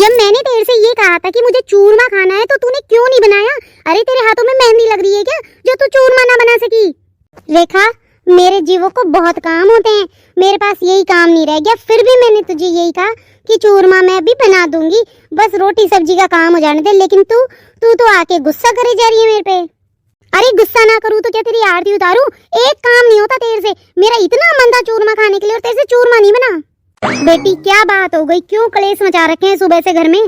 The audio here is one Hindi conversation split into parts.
जब मैंने तेरे से ये कहा था कि मुझे चूरमा खाना है तो तूने क्यों नहीं बनाया? अरे तेरे हाथों में मेहंदी लग रही है क्या जो तू चूरमा ना बना सकी? रेखा, मेरे जीवों को बहुत काम होते हैं, मेरे पास यही काम नहीं रह गया। फिर भी मैंने तुझे यही कहा कि चूरमा मैं अभी बना दूंगी, बस रोटी सब्जी का काम हो जाने दे। लेकिन तू तू तो आके गुस्सा करे जा रही है मेरे पे। अरे गुस्सा ना करूँ तो क्या तेरी आरती उतारूं? एक काम नहीं होता तेरे से, मेरा इतना मन था चूरमा खाने के लिए और तेरे से चूरमा नहीं बना। बेटी क्या बात हो गई, क्यों कलेश मचा रखे हैं सुबह से घर में?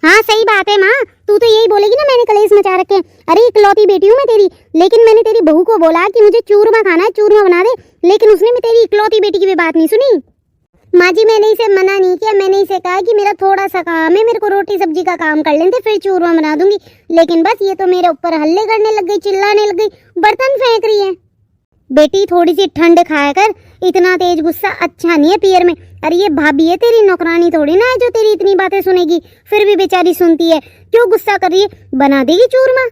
हाँ सही बात है माँ, तू तो यही बोलेगी ना मैंने कलेश मचा रखे हैं। अरे इकलौती बेटी हूँ मैं तेरी, लेकिन मैंने तेरी बहू को बोला कि मुझे चूरमा खाना है, चूरमा बना दे, लेकिन उसने भी तेरी इकलौती बेटी की भी बात नहीं सुनी। माँ जी मैंने इसे मना नहीं किया, मैंने इसे कहा कि मेरा थोड़ा सा काम है, मेरे को रोटी सब्जी का काम कर लेते फिर चूरमा बना दूंगी। लेकिन बस ये तो मेरे ऊपर हल्ले करने लग गई, चिल्लाने लग गई, बर्तन फेंक रही है। बेटी थोड़ी सी ठंड खाया कर, इतना तेज गुस्सा अच्छा नहीं है पियर में। अरे ये भाभी है तेरी, नौकरानी थोड़ी ना है जो तेरी इतनी बातें सुनेगी। फिर भी बेचारी सुनती है, क्यों गुस्सा कर रही है? बना देगी चूरमा।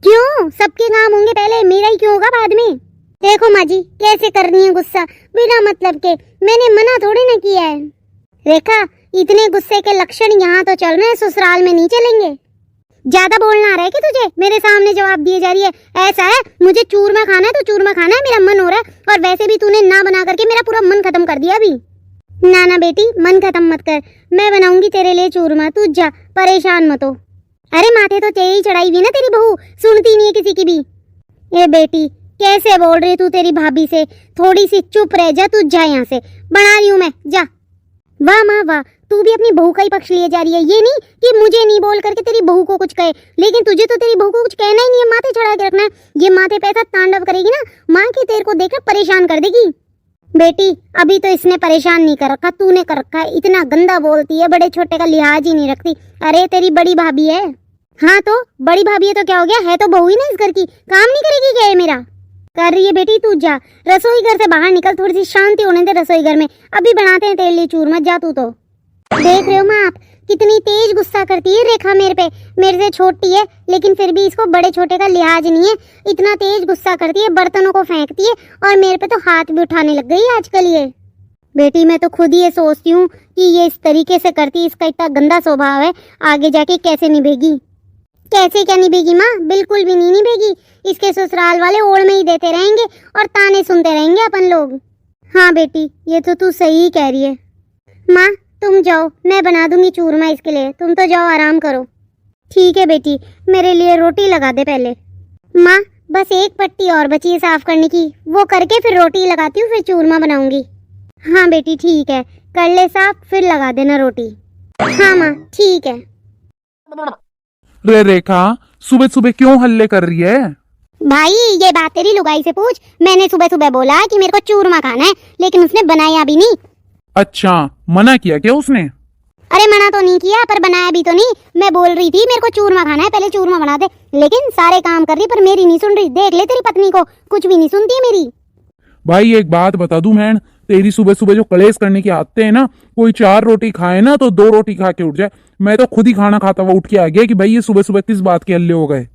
क्यों? सबके काम होंगे पहले, मेरा ही क्यों होगा बाद में? देखो माँ जी कैसे कर रही है गुस्सा बिना मतलब के, मैंने मना थोड़ी ना किया है। रेखा इतने गुस्से के लक्षण यहाँ तो चल रहे हैं, ससुराल में नहीं चलेंगे। ज्यादा बोलना आ रहा है कि तुझे? मेरे सामने जवाब दिए जा रही है। ऐसा है मुझे चूरमा खाना है तो चूरमा खाना है, मेरा मन हो रहा है, और वैसे भी तूने ना बना करके मेरा पूरा मन खत्म कर दिया अभी। ना ना बेटी मन खत्म मत कर, मैं बनाऊंगी तेरे लिए चूरमा, तू जा, परेशान मत हो। अरे माथे तो तेरी चढ़ाई हुई ना तेरी बहू, सुनती नहीं है किसी की भी। ए बेटी कैसे बोल रही तू तेरी भाभी से? थोड़ी सी चुप रह जा, तू जा यहाँ से, बना रही हूँ मैं, जा। वाह माँ वाह, तू भी अपनी बहू का ही पक्ष लिए जा रही है। ये नहीं कि मुझे नहीं बोल करके तेरी बहू को कुछ कहे, लेकिन तुझे तो तेरी बहू को कुछ कहना ही नहीं है, माथे चढ़ा के रखना है। ये माथे पे ऐसा तांडव करेगी ना माँ की तेरे को देखकर परेशान कर देगी। बेटी अभी तो इसने परेशान नहीं कर रखा, तूने कर रखा है। इतना गंदा बोलती है, बड़े छोटे का लिहाज ही नहीं रखती। अरे तेरी बड़ी भाभी है। हाँ तो बड़ी भाभी है तो क्या हो गया, है तो बहू ही ना इस घर की, काम नहीं करेगी क्या? मेरा कर रही है बेटी, तू जा रसोई घर से बाहर निकल, थोड़ी सी शांति होने दे रसोई घर में, अभी बनाते हैं तेरे लिए चूरमा, जा तू। तो देख रहे हो माँ आप कितनी तेज गुस्सा करती है रेखा मेरे पे। मेरे से छोटी है लेकिन फिर भी इसको बड़े छोटे का लिहाज नहीं है, इतना तेज गुस्सा करती है, बर्तनों को फेंकती है और मेरे पे तो हाथ भी उठाने लग गई आजकल ये। बेटी मैं तो खुद ही ये सोचती हूँ कि ये इस तरीके से करती, इसका इतना गंदा स्वभाव है, आगे जाके कैसे निभेगी। कैसे क्या निभेगी माँ? बिल्कुल भी नहीं निभेगी। इसके ससुराल वाले ओढ़ में ही देते रहेंगे और ताने सुनते रहेंगे अपन लोग। हाँ बेटी ये तो तू सही कह रही है। माँ तुम जाओ, मैं बना दूंगी चूरमा इसके लिए, तुम तो जाओ आराम करो। ठीक है बेटी, मेरे लिए रोटी लगा दे पहले। माँ बस एक पट्टी और बची है साफ करने की, वो करके फिर रोटी लगाती हूँ, फिर चूरमा बनाऊंगी। हाँ बेटी ठीक है, कर ले साफ फिर लगा देना रोटी। हाँ माँ ठीक है। रे रेखा सुबह सुबह क्यों हल्ले कर रही है? भाई ये बात तेरी लुगाई से पूछ। मैंने सुबह सुबह बोला कि मेरे को चूरमा खाना है, लेकिन उसने बनाया भी नहीं। अच्छा मना किया क्या उसने? अरे मना तो नहीं किया पर बनाया भी तो नहीं। मैं बोल रही थी मेरे को चूरमा खाना है, पहले चूरमा बना दे, लेकिन सारे काम कर रही पर मेरी नहीं सुन रही। देख ले तेरी पत्नी को, कुछ भी नहीं सुनती है मेरी। भाई एक बात बता दूं बहन, तेरी सुबह सुबह जो कलेश करने की आदतें हैं ना, कोई 4 रोटी खाए ना तो 2 रोटी खा के उठ जाए। मैं तो खुद ही खाना खाता हुआ उठ के आ गया कि भाई ये सुबह सुबह किस बात के हल्ले हो गए।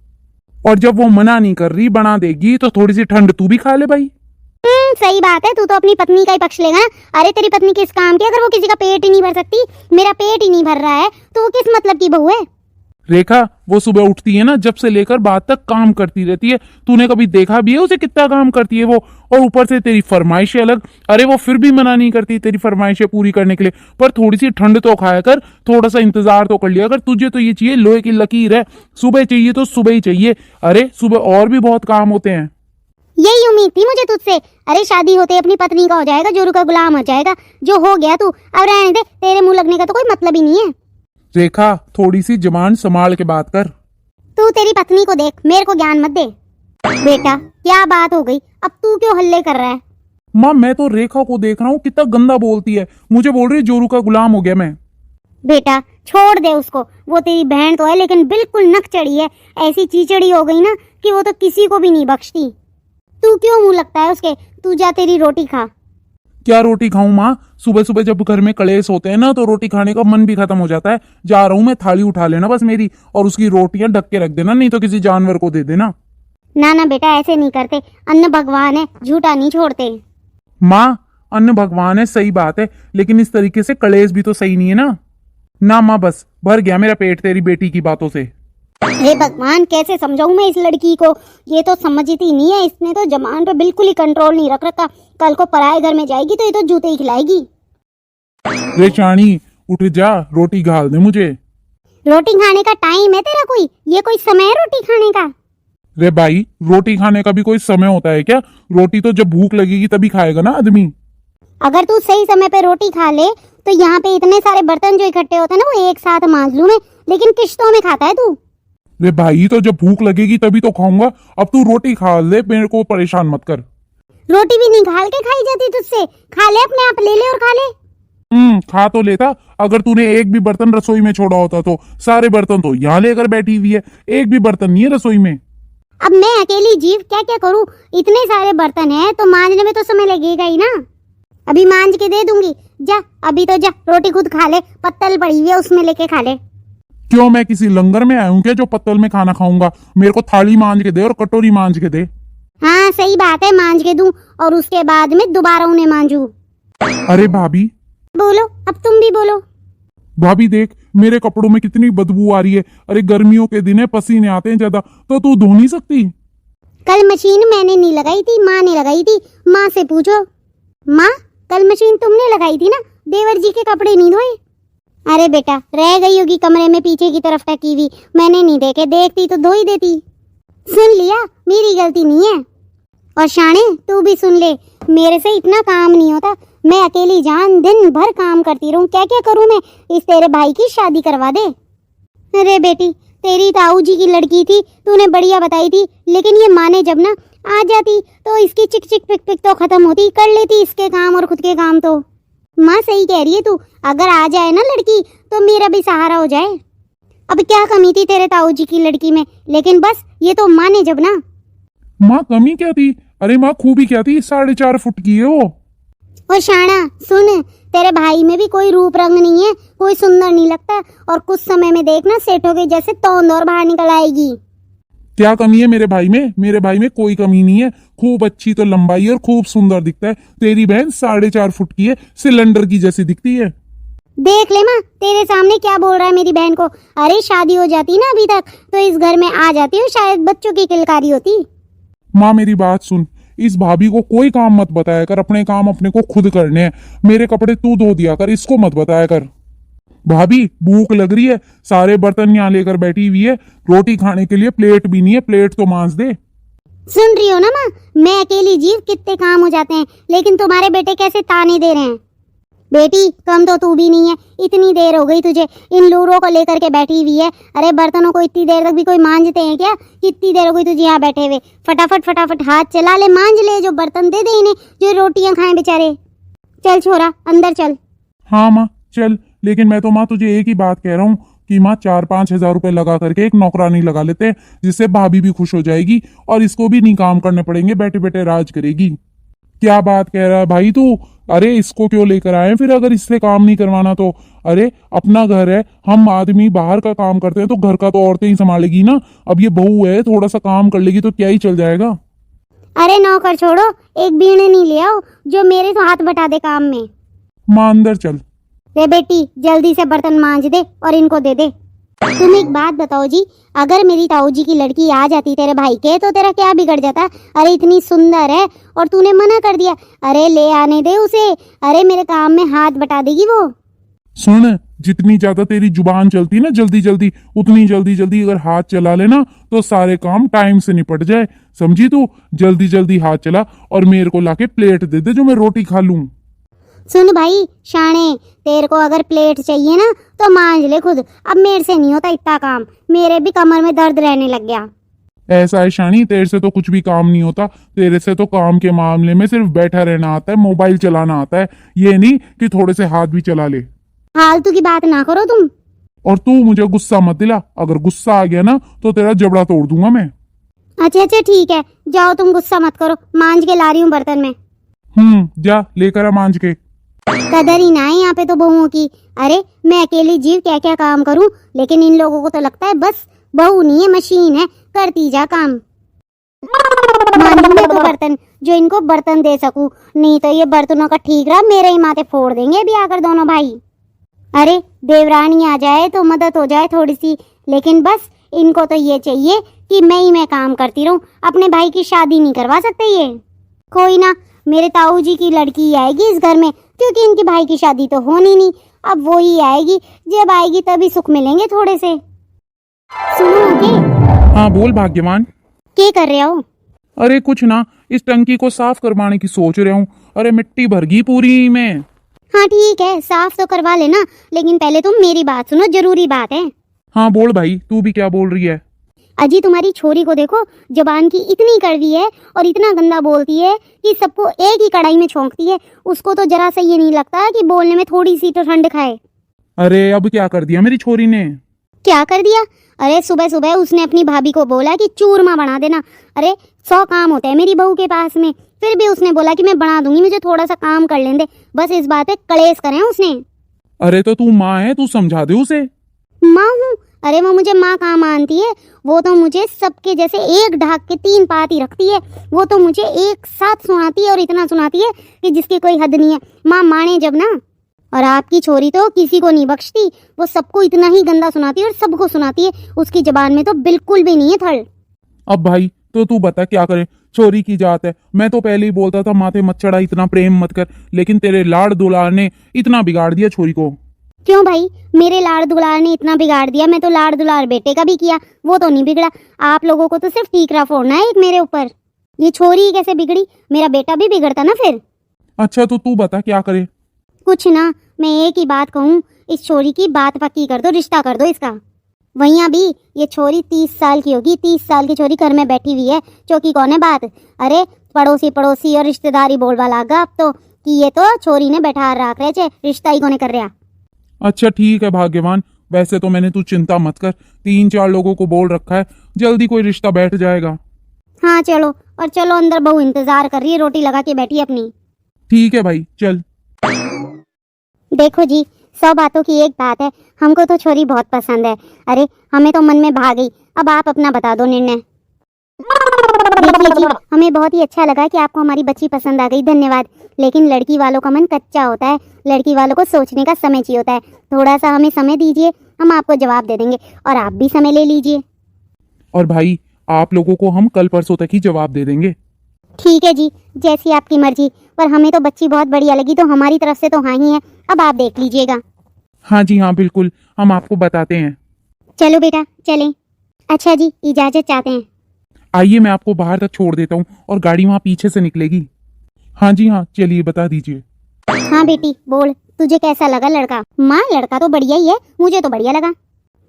और जब वो मना नहीं कर रही बना देगी तो थोड़ी सी ठंड तू भी खा ले भाई। सही बात है, तू तो अपनी पत्नी का ही पक्ष लेगा ना। अरे तेरी पत्नी किस काम की? अगर वो किसी का पेट ही नहीं भर सकती, मेरा पेट ही नहीं भर रहा है, तो वो किस मतलब की बहू है? रेखा वो सुबह उठती है ना, जब से लेकर बाद तक काम करती रहती है। तूने कभी देखा भी है उसे कितना काम करती है वो? और ऊपर से तेरी फरमाइशें अलग। अरे वो फिर भी मना नहीं करती तेरी फरमाइशें पूरी करने के लिए, पर थोड़ी सी ठंड तो खाया कर, थोड़ा सा इंतजार तो कर लिया कर। तुझे तो ये चाहिए लोहे की लकीर है, सुबह चाहिए तो सुबह ही चाहिए। अरे सुबह और भी बहुत काम होते हैं। यही उम्मीद थी मुझे तुझसे। अरे शादी होते अपनी पत्नी का हो जाएगा, जोरू का गुलाम हो जाएगा। जो हो गया तू, अब रहने दे, तेरे मुंह लगने का तो कोई मतलब ही नहीं है। रेखा थोड़ी सी जबान संभाल के बात कर। तू तेरी पत्नी को देख, मेरे को ज्ञान मत दे। बेटा क्या बात हो गई, अब तू क्यों हल्ले कर रहा है? माँ मैं तो रेखा को देख रहा हूँ कितना गंदा बोलती है, मुझे बोल रही है जोरू का गुलाम हो गया मैं। बेटा छोड़ दे उसको, वो तेरी बहन तो है लेकिन बिल्कुल नक चढ़ी है, ऐसी चीचड़ी हो गई ना कि वो तो किसी को भी नहीं बख्शती। तू क्यों मुंह लगता है उसके? तू जा तेरी रोटी खा। क्या रोटी खाऊं माँ? सुबह सुबह जब घर में कलेश होते हैं ना तो रोटी खाने का मन भी खत्म हो जाता है। जा रहा हूँ मैं, थाली उठा लेना बस मेरी, और उसकी रोटियां ढक के रख देना, नहीं तो किसी जानवर को दे देना। ना ना बेटा ऐसे नहीं करते, अन्न भगवान है, झूठा नहीं छोड़ते। माँ अन्न भगवान है सही बात है, लेकिन इस तरीके से कलेश भी तो सही नहीं है ना। ना माँ, बस भर गया मेरा पेट तेरी बेटी की बातों से। हे भगवान, कैसे समझाऊं मैं इस लड़की को। ये तो समझती नहीं है, इसने तो जबान पे बिल्कुल ही कंट्रोल नहीं रख रखा। कल को पराए घर में जाएगी तो ये तो जूते ही खिलाएगी। रे चाणी, उठ जा, रोटी घाल दे मुझे। रोटी खाने का टाइम है तेरा कोई? ये कोई समय है रोटी खाने का? रे भाई, रोटी खाने का भी कोई समय होता है क्या? रोटी तो जब भूख लगेगी तभी खाएगा ना आदमी। अगर तू सही समय पे रोटी खा ले तो यहाँ पे इतने सारे बर्तन जो इकट्ठे होते हैं ना, वो एक साथ मांज लूं मैं। लेकिन किश्तों में खाता है तू। रे भाई, तो जब भूख लगेगी तभी तो खाऊंगा। अब तू रोटी खा ले, मेरे को परेशान मत कर। रोटी भी निकाल के खाई जाती तुझसे? खा ले, अपने आप ले ले और खा ले। खा तो लेता, अगर तूने एक भी बर्तन रसोई में छोड़ा होता तो। सारे बर्तन तो यहाँ लेकर बैठी हुई है, एक भी बर्तन नहीं है रसोई में। अब मैं अकेली जीव क्या क्या करूं? इतने सारे बर्तन हैं तो मांजने में तो समय लगेगा ही ना। अभी मांज के दे दूंगी, जा अभी तो जा, रोटी खुद खा ले। पत्तल पड़ी हुई है, उसमें लेके खा ले। क्यों, मैं किसी लंगर में आया हूँ क्या जो पत्तल में खाना खाऊंगा? मेरे को थाली मांज के दे और कटोरी मांज के दे। हाँ सही बात है, मांज के दूं और उसके बाद में दोबारा उन्हें मांजू। अरे भाभी। बोलो, अब तुम भी बोलो। भाभी देख, मेरे कपड़ों में कितनी बदबू आ रही है। अरे गर्मियों के दिन है, पसीने आते हैं ज्यादा, तो तू धो नहीं सकती? कल मशीन मैंने नहीं लगाई थी, माँ ने लगाई थी। माँ से पूछो। माँ, कल मशीन तुमने लगाई थी ना? देवर जी के कपड़े नहीं धोए? अरे बेटा, रह गई होगी कमरे में पीछे की तरफ टकी हुई, मैंने नहीं देखे, देखती तो धो ही देती। सुन लिया, मेरी गलती नहीं है। और शाणे, तू भी सुन ले, मेरे से इतना काम नहीं होता। मैं अकेली जान दिन भर काम करती रहूं, क्या क्या करूं मैं? इस तेरे भाई की शादी करवा दे। अरे बेटी, तेरी ताऊ जी की लड़की थी, तूने बढ़िया बताई थी, लेकिन ये माने जब ना आ जाती तो इसकी चिक चिक पिक पिक तो खत्म होती, कर लेती इसके काम और खुद के काम। तो माँ सही कह रही है तू, अगर आ जाए ना लड़की तो मेरा भी सहारा हो जाए। अब क्या कमी थी तेरे ताऊ जी की लड़की में, लेकिन बस ये तो माने जब ना। माँ कमी क्या थी? अरे माँ खूबी क्या थी, 4.5 फुट की है वो। और शाना सुन, तेरे भाई में भी कोई रूप रंग नहीं है, कोई सुंदर नहीं लगता, और कुछ समय में देखना सेठों के जैसे तौंद और बाहर निकल आएगी। क्या कमी है मेरे भाई में? मेरे भाई में कोई कमी नहीं है, खूब अच्छी तो लंबाई और खूब सुंदर दिखता है। तेरी बहन 4.5 फुट की है, सिलेंडर की जैसी दिखती है। देख ले माँ, तेरे सामने क्या बोल रहा है मेरी बहन को। अरे शादी हो जाती ना अभी तक तो इस घर में आ जाती हो, शायद बच्चों की किलकारी होती। माँ मेरी बात सुन, इस भाभी को कोई काम मत बताया कर, अपने काम अपने को खुद करने हैं। मेरे कपड़े तू धो दिया कर, इसको मत बताया कर। भाभी भूख लग रही है, सारे बर्तन यहाँ लेकर बैठी हुई है, रोटी खाने के लिए प्लेट भी नहीं है, प्लेट तो मांज दे। सुन रही हो ना माँ, मैं अकेली जीव कितने काम हो जाते हैं, लेकिन तुम्हारे बेटे कैसे ताने दे रहे हैं। बेटी कम तो तू भी नहीं है, इतनी देर हो गई तुझे इन लूरों को लेकर के बैठी हुई है। अरे बर्तनों को इतनी देर तक भी कोई मांजते हैं क्या? कितनी देर हो गई तुझे यहाँ बैठे हुए? फटाफट फटाफट हाथ चला ले, मांज ले, जो बर्तन दे दे इन्हें, जो रोटियां खाएं बेचारे। चल छोरा, अंदर चल। हाँ माँ चल, लेकिन मैं तो माँ तुझे एक ही बात कह रहा हूँ कि माँ 4-5 हजार रुपए लगा करके एक नौकरानी लगा लेते हैं, जिससे भाभी भी खुश हो जाएगी और इसको भी नहीं काम करने पड़ेंगे, बैठे बैठे राज करेगी। क्या बात कह रहा है भाई तू? अरे इसको क्यों लेकर आए फिर, अगर इससे काम नहीं करवाना तो? अरे अपना घर है, हम आदमी बाहर का काम करते हैं तो घर का तो औरतें ही संभालेगी ना। अब ये बहू है, थोड़ा सा काम कर लेगी तो क्या ही चल जाएगा। अरे नौकर छोड़ो, एक बीणे नहीं ले आओ जो मेरे तो हाथ बटा दे काम में। माँ अंदर चल। रे बेटी, जल्दी से बर्तन मांज दे और इनको दे दे। तुम एक बात बताओ जी, अगर मेरी ताऊ जी की लड़की आ जाती तेरे भाई के तो तेरा क्या बिगड़ जाता? अरे इतनी सुंदर है और तूने मना कर दिया। अरे ले आने दे उसे, अरे मेरे काम में हाथ बटा देगी वो। सुन, जितनी ज्यादा तेरी जुबान चलती ना जल्दी जल्दी, उतनी जल्दी जल्दी अगर हाथ चला लेना तो सारे काम टाइम से निपट जाए, समझी तू? जल्दी जल्दी हाथ चला और मेरे को लाके प्लेट दे दे जो मैं रोटी खा लूं। सुन भाई शाणे, तेरे को अगर प्लेट चाहिए ना तो मांज ले खुद, अब मेरे से नहीं होता इतना काम, मेरे भी कमर में दर्द रहने लग गया। ऐसा है शानी, तेरे से तो कुछ भी काम नहीं होता, तेरे से तो काम के मामले में सिर्फ बैठा रहना आता है, मोबाइल चलाना आता है, ये नहीं कि थोड़े से हाथ भी चला ले। फालतू की बात ना करो तुम। और तू मुझे गुस्सा मत दिला, अगर गुस्सा आ गया ना तो तेरा जबड़ा तोड़ दूंगा मैं। अच्छा अच्छा ठीक है, जाओ तुम गुस्सा मत करो, मांज के ला रही हूँ बर्तन में। जा लेकर आ मांज के। कदर ही ना है यहाँ पे तो बहुओं की। अरे मैं अकेली जीव क्या क्या काम करूं, लेकिन इन लोगों को तो लगता है बस बहू नहीं है मशीन है, करती जा काम। मांजूंगे तो बर्तन जो इनको बर्तन दे सकूं, नहीं तो ये बर्तनों का ठीक रहा मेरे ही माथे फोड़ देंगे अभी आकर दोनों भाई। अरे देवरानी आ जाए तो मदद हो जाए थोड़ी सी, लेकिन बस इनको तो ये चाहिए कि मैं काम करती रहूं, अपने भाई की शादी नहीं करवा सकते ये। कोई ना, मेरे ताऊ जी की लड़की आएगी इस घर में, क्योंकि इनके भाई की शादी तो होनी नहीं, अब वो ही आएगी, जब आएगी तभी सुख मिलेंगे थोड़े से। सुनो के हाँ बोल भाग्यवान। क्या कर रहे हो? अरे कुछ ना, इस टंकी को साफ करवाने की सोच रहा हूँ। अरे मिट्टी भर गई पूरी में। हाँ ठीक है, साफ तो करवा लेना, लेकिन पहले तुम मेरी बात सुनो, जरूरी बात है। हाँ बोल भाई, तू भी क्या बोल रही है? अजी तुम्हारी छोरी को देखो, जबान की इतनी कड़वी है और इतना गंदा बोलती है कि सबको एक ही कढ़ाई में छोंकती है। उसको तो जरा सा ये नहीं लगता कि बोलने में थोड़ी सी तो ठंड खाए। अरे अब क्या कर दिया मेरी छोरी ने? क्या कर दिया? अरे सुबह सुबह उसने अपनी भाभी को बोला कि चूरमा बना देना। अरे 100 काम होते हैं मेरी बहू के पास में, फिर भी उसने बोला कि मैं बना दूंगी, मुझे थोड़ा सा काम कर लेने दे। बस इस बात पे कलेश करें उसने। अरे तो तू माँ है, तू समझा दे उसे। माँ हूँ? अरे वो मुझे माँ कहाँ मानती है, वो तो मुझे सबके जैसे एक ढाक के 3 पाती रखती है। वो तो मुझे एक साथ सुनाती है और इतना सुनाती है कि जिसकी कोई हद नहीं है। माँ माने जब ना। और आपकी छोरी तो किसी को नहीं बख्शती, वो सबको इतना ही गंदा सुनाती है और सबको सुनाती है। उसकी जबान में तो बिल्कुल भी नहीं है थल। अब भाई तो तू बता क्या करे, छोरी की जात है। मैं तो पहले ही बोलता था माथे मत चढ़ा, इतना प्रेम मत कर, लेकिन तेरे लाड़ दुलार ने इतना बिगाड़ दिया छोरी को। क्यों भाई, मेरे लाड़ दुलार ने इतना बिगाड़ दिया? मैं तो लाड़ दुलार बेटे का भी किया, वो तो नहीं बिगड़ा। आप लोगों को तो सिर्फ ठीकरा फोड़ना है एक मेरे ऊपर। ये छोरी कैसे बिगड़ी? मेरा बेटा भी बिगड़ता ना फिर। अच्छा तो तू बता क्या करे? कुछ ना, मैं एक ही बात कहूँ, इस छोरी की बात पक्की कर दो, रिश्ता कर दो इसका। वहीं अभी ये छोरी 30 साल की होगी, 30 साल की छोरी घर में बैठी हुई है, चौकी कौन है बात? अरे पड़ोसी और रिश्तेदारी बोलवा लागा अब तो कि ये तो छोरी ने बैठा रख रहे छे, रिश्ता ही कोने कर रहा। अच्छा ठीक है भाग्यवान, वैसे तो मैंने तू चिंता मत कर, 3-4 लोगों को बोल रखा है, जल्दी कोई रिश्ता बैठ जाएगा। हाँ चलो, और चलो अंदर, बहू इंतजार कर रही है, रोटी लगा के बैठी है अपनी। ठीक है भाई चल। देखो जी, 100 बातों की एक बात है, हमको तो छोरी बहुत पसंद है। अरे हमें तो मन में भा गई, अब आप अपना बता दो निर्णय। देखिए जी, हमें बहुत ही अच्छा लगा कि आपको हमारी बच्ची पसंद आ गई, धन्यवाद। लेकिन लड़की वालों का मन कच्चा होता है, लड़की वालों को सोचने का समय चाहिए होता है। थोड़ा सा हमें समय दीजिए, हम आपको जवाब दे देंगे, और आप भी समय ले लीजिए। और भाई आप लोगों को हम कल परसों तक ही जवाब दे देंगे। ठीक है जी, जैसी आपकी मर्जी, पर हमें तो बच्ची बहुत बढ़िया लगी, तो हमारी तरफ से तो हाँ ही है, अब आप देख लीजिएगा। हाँ जी हाँ बिल्कुल, हम आपको बताते हैं। चलो बेटा चलें। अच्छा जी, इजाजत चाहते हैं। आइए मैं आपको बाहर तक छोड़ देता हूँ और गाड़ी वहाँ पीछे से निकलेगी। हाँ जी हाँ चलिए बता दीजिए। हाँ बेटी बोल, तुझे कैसा लगा लड़का? माँ लड़का तो बढ़िया ही है, मुझे तो बढ़िया लगा।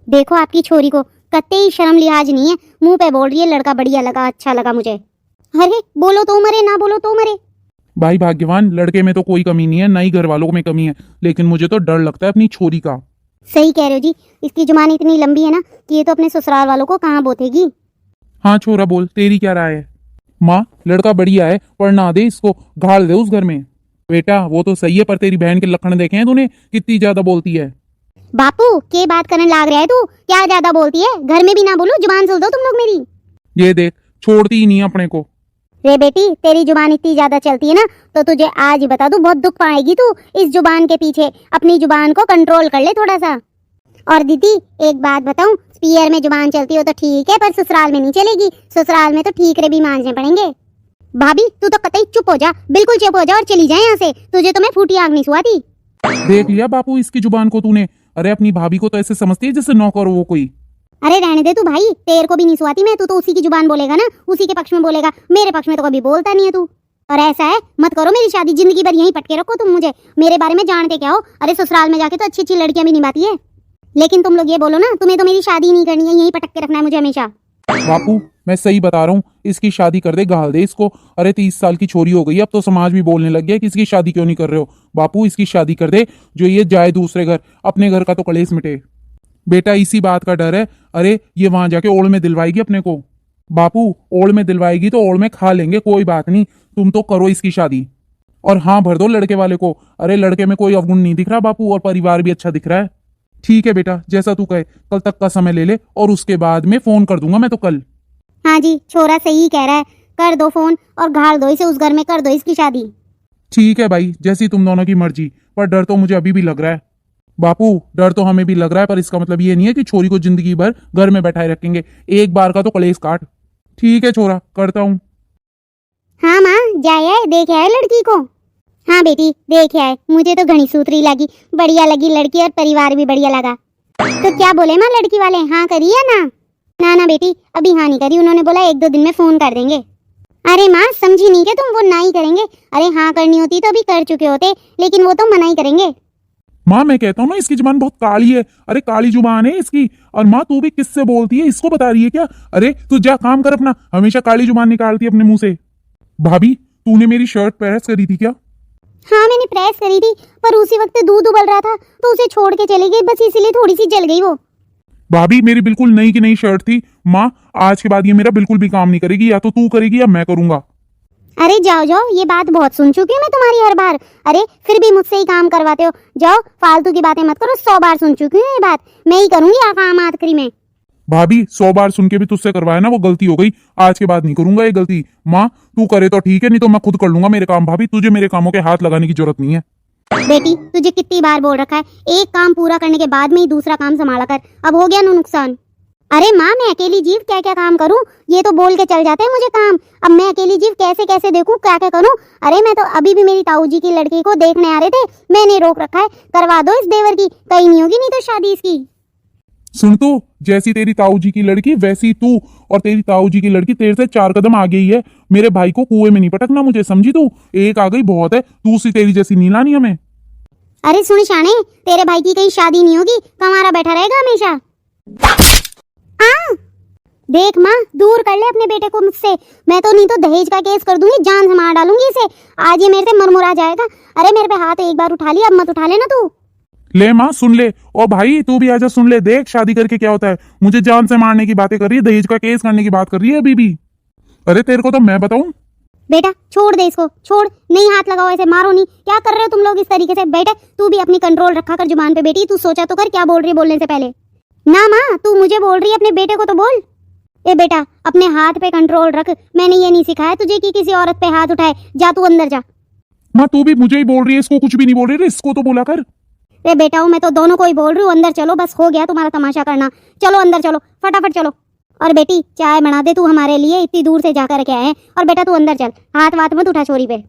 देखो आपकी छोरी को कत्ते ही शर्म लिहाज नहीं है, मुंह पे बोल रही है लड़का बढ़िया लगा, अच्छा लगा मुझे। अरे बोलो तो मरे, ना बोलो तो मरे। भाई भाग्यवान, लड़के में तो कोई कमी नहीं है, ना ही घर वालों में कमी है, लेकिन मुझे तो डर लगता है अपनी छोरी का। सही कह रहे हो जी, इसकी जुबान इतनी लंबी है ना कि ये तो अपने ससुराल वालों को कहाँ बोतेगी। हाँ छोरा बोल, तेरी क्या राय है? माँ लड़का बढ़िया है, पर ना दे इसको, गाड़ दे उस घर में। बेटा वो तो सही है, पर तेरी बहन के लक्षण देखे हैं तूने, कितनी ज्यादा बोलती है। बापू के बात करने लाग रहा है तू? क्या ज्यादा बोलती है? घर में भी ना बोलो, जुबान सुन दो तुम लोग मेरी। ये देख, छोड़ती ही नहीं है अपने को। रे बेटी, तेरी जुबान इतनी ज्यादा चलती है ना, तो तुझे आज ही बता दूं, बहुत दुख पाएगी तू इस जुबान के पीछे। अपनी जुबान को कंट्रोल कर ले थोड़ा सा। और दीदी एक बात बताऊं, पियर में जुबान चलती हो तो ठीक है, पर ससुराल में नहीं चलेगी। ससुराल में तो ठीकरे भी मांझने पड़ेंगे। भाभी तू तो कतई चुप हो जा, बिल्कुल चुप हो जा और चली जाए यहाँ से, तुझे तो मैं फूटी आग नहीं सुहाती। देख लिया बापू इसकी जुबान को तूने। अरे अपनी भाभी को तो ऐसे समझती है जैसे नौकर हो वो कोई। अरे रहने दे तू भाई, तेरे को भी नहीं सुहाती मैं, तू तो उसी की जुबान बोलेगा ना, उसी के पक्ष में बोलेगा, मेरे पक्ष में तो कभी बोलता नहीं है तू। और ऐसा है, मत करो मेरी शादी, जिंदगी भर यहीं पटके रखो तुम मुझे, मेरे बारे में जानते क्या हो? अरे ससुराल में जाके तो अच्छी अच्छी लड़कियां भी निभाती है, लेकिन तुम लोग ये बोलो ना, तुम्हें तो मेरी शादी नहीं करनी है, यहीं पटक के रखना है मुझे हमेशा। बापू मैं सही बता रहा हूँ, इसकी शादी कर दे, गाल दे इसको। अरे 30 साल की छोरी हो गई, अब तो समाज भी बोलने लग गया कि इसकी शादी क्यों नहीं कर रहे हो। बापू इसकी शादी कर दे, जो ये जाए दूसरे घर, अपने घर का तो कलेश मिटे। बेटा इसी बात का डर है। अरे ये वहां जाके ओड़ में दिलवाएगी अपने को। बापू ओड़ में दिलवाएगी तो ओड़ में खा लेंगे, कोई बात नहीं, तुम तो करो इसकी शादी। और हाँ भर दो लड़के वाले को। अरे लड़के में कोई अवगुण नहीं दिख रहा बापू, और परिवार भी अच्छा दिख रहा है। ठीक है बेटा, जैसा तू कहे, कल तक का समय ले ले, और उसके बाद में फोन कर दूंगा मैं तो कल। हाँ जी, छोरा सही कह रहा है, कर दो फोन और घाल दो इसे उस घर में, कर दो इसकी शादी। ठीक है भाई, जैसी तुम दोनों की मर्जी, पर डर तो मुझे अभी भी लग रहा है। बापू डर तो हमें भी लग रहा है, पर इसका मतलब ये नहीं है कि छोरी को जिंदगी भर घर में बैठाए रखेंगे। एक बार का तो कलेश काट। ठीक है छोरा, करता हूँ। हाँ माँ, जाए आए देख आए लड़की को। हाँ बेटी देख आए, मुझे तो घनी सूतरी लगी, बढ़िया लगी लड़की और परिवार भी बढ़िया लगा। तो क्या बोले माँ लड़की वाले, हाँ करी या ना? ना ना बेटी अभी हाँ नहीं करी, उन्होंने बोला 1-2 दिन में फोन कर देंगे। अरे माँ समझी नहीं क्या तुम, वो ना ही करेंगे। अरे हाँ करनी होती तो अभी कर चुके होते, लेकिन वो तो मना ही करेंगे। माँ मैं कहता हूँ ना, इसकी जुबान बहुत काली है। अरे काली जुबान है इसकी। और माँ तू भी किससे बोलती है, इसको बता रही है क्या? अरे तू जा काम कर अपना, हमेशा काली जुबान निकालती है अपने मुंह से। भाभी तूने मेरी शर्ट प्रेस करी थी क्या? हाँ मैंने प्रेस करी थी, पर उसी वक्त दूध उबल रहा था तो उसे छोड़ के चली गई, बस इसीलिए थोड़ी सी जल गई वो। भाभी मेरी बिल्कुल नई की नई शर्ट थी। माँ आज के बाद ये मेरा बिल्कुल भी काम नहीं करेगी, या तो तू करेगी या मैं करूंगा। अरे जाओ जाओ, ये बात बहुत सुन चुकी हूँ मैं तुम्हारी हर बार। अरे फिर भी मुझसे ही काम करवाते हो, जाओ फालतू की बातें मत करो, 100 बार सुन चुकी हूँ ये बात। मैं ही करूंगी काम आखिरी में। भाभी 100 बार सुन के भी तुझसे करवाया ना, वो गलती हो गई। आज के बाद नहीं करूंगा ये गलती। माँ तू करे तो ठीक है, नहीं तो मैं खुद कर लूंगा मेरे काम। भाभी तुझे मेरे कामों के हाथ लगाने की जरूरत नहीं है। बेटी तुझे कितनी बार बोल रखा है, एक काम पूरा करने के बाद में ही दूसरा काम संभाला कर, अब हो गया ना नुकसान। अरे माँ मैं अकेली जीव क्या क्या काम करूँ, ये तो बोल के चल जाते हैं मुझे काम। अब मैं अकेली जीव कैसे कैसे देखूँ, क्या क्या करूँ? अरे मैं तो अभी भी मेरी ताऊ जी की लड़की को देखने आ रहे थे, मैंने रोक रखा है। करवा दो इस देवर की, कहीं नहीं होगी नहीं तो शादी इसकी। सुन तू, जैसी तेरी ताऊ जी की लड़की वैसी तू, और तेरी ताऊ जी की लड़की तेरे से 4 कदम आगे ही है। मेरे भाई को कुएं में नहीं पटकना मुझे, समझी तू? एक आ गई बहुत है, दूसरी तेरी जैसी नहीं लानी हमें। अरे सुन शाने, तेरे भाई की कहीं शादी नहीं होगी, कमारा बैठा रहेगा हमेशा। देख माँ दूर कर ले अपने बेटे को मुझसे, मैं तो नहीं तो दहेज का केस कर दूंगी, जान से मार डालूंगी इसे। आज ये मेरे से मरमुरा जाएगा। अरे मेरे पे हाथ एक बार उठा लिया, अब मत उठा लेना तू। ले माँ सुन ले, और भाई तू भी आजा सुन ले। देख शादी करके क्या होता है, मुझे जान से मारने की बातें कर रही है, दहेज का केस करने की बात कर रही है अभी भी। अरे तेरे को तो मैं बताऊं। बेटा छोड़ दे इसको, छोड़, नहीं हाथ लगाओ, ऐसे मारो नहीं। क्या कर रहे हो तुम लोग इस तरीके से? बेटा तू भी अपनी कंट्रोल रखा कर जुबान पे। बेटी तू सोचा तो कर क्या बोल रही है बोलने से पहले। ना माँ तू मुझे बोल रही है, अपने बेटे को तो बोल। ए बेटा अपने हाथ पे कंट्रोल रख, मैंने ये नहीं सिखाया तुझे कि किसी औरत पे हाथ उठाए। जा तू अंदर जा। माँ तू भी मुझे ही बोल रही है, इसको कुछ भी नहीं बोल रही है, इसको तो बोला कर। रे बेटा हूँ मैं तो दोनों को ही बोल रही हूँ, अंदर चलो, बस हो गया तुम्हारा तमाशा करना। चलो अंदर चलो, फटाफट चलो। और बेटी चाय बना दे तू हमारे लिए, इतनी दूर से जाकर के आए हैं। और बेटा तू अंदर चल, हाथ वाथ मत उठा छोरी पे।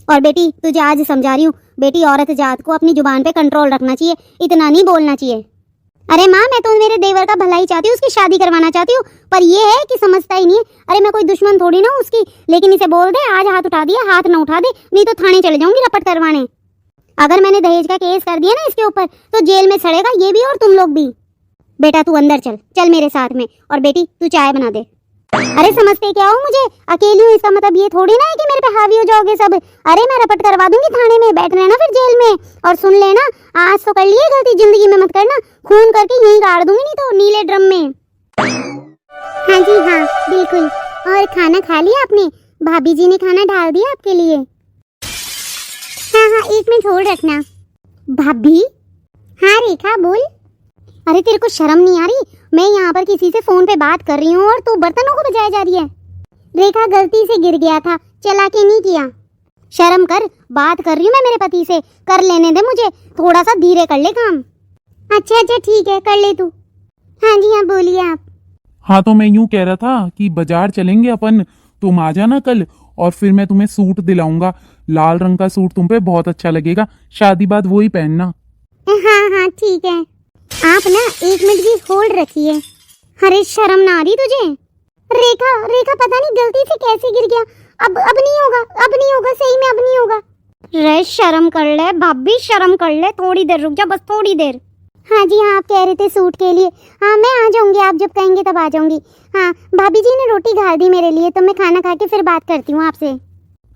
और बेटी तुझे आज समझा रही हूँ, बेटी औरत जात को अपनी जुबान पे कंट्रोल रखना चाहिए, इतना नहीं बोलना चाहिए। अरे माँ मैं तो मेरे देवर का भलाई चाहती हूँ, उसकी शादी करवाना चाहती हूँ, पर ये है कि समझता ही नहीं है। अरे मैं कोई दुश्मन थोड़ी ना हूँ उसकी, लेकिन इसे बोल दे आज हाथ उठा दिया, हाथ ना उठा दे, नहीं तो थाने चले जाऊंगी रपट करवाने। अगर मैंने दहेज का केस कर दिया ना इसके ऊपर, तो जेल में सड़ेगा ये भी और तुम लोग भी। बेटा तू अंदर चल, चल मेरे साथ में। और बेटी तू चाय बना दे। अरे समझते क्या हो मुझे, अकेली हूँ इसका मतलब ये थोड़ी ना है कि मेरे पे हावी हो जाओगे सब। अरे मैं रपट करवा दूंगी थाने में, बैठ रहना फिर जेल में। और सुन लेना, आज तो कर लिए गलती, जिंदगी में मत करना, खून करके यहीं गाड़ दूंगी नहीं तो नीले ड्रम में। हाँ जी हाँ बिल्कुल। और खाना खा लिया आपने? भाभी जी ने खाना डाल दिया आपके लिए? हाँ हाँ 1 मिनट होल्ड रखना। भाभी? हाँ रेखा बोल। अरे तेरे को शर्म नहीं आ रही? मैं यहाँ पर किसी से फोन पे बात कर रही हूँ और तू बर्तनों को बजाए जा रही है। रेखा गलती से गिर गया था, चला के नहीं किया। शर्म कर, बात कर रही हूँ मैं मेरे पति से, कर लेने दे मुझे, थोड़ा सा धीरे कर ले काम। अच्छा अच्छा ठीक है कर ले तू। हाँ जी हाँ बोलिए आप। हाँ तो मैं यूं कह रहा था कि बाजार चलेंगे अपन, तुम आ जाना कल, और फिर मैं तुम्हें सूट दिलाऊंगा। लाल रंग का सूट तुम पे बहुत अच्छा लगेगा, शादी बाद वही पहनना। हाँ हाँ ठीक है। आप ना 1 मिनट की होल्ड रखिए। अरे शर्म ना आ रही तुझे? रेखा रेखा पता नहीं गलती से कैसे गिर गया, अब नहीं होगा, अब नहीं होगा, सही में अब नहीं होगा। रे शर्म कर ले भाभी, शर्म कर ले, थोड़ी देर रुक जा, बस थोड़ी देर। हाँ जी हाँ आप कह रहे थे सूट के लिए, हाँ मैं आ जाऊंगी, आप जब कहेंगे तब आ जाऊंगी। हाँ भाभी जी ने रोटी घाल दी मेरे लिए, तो मैं खाना खा के फिर बात करती हूँ आपसे।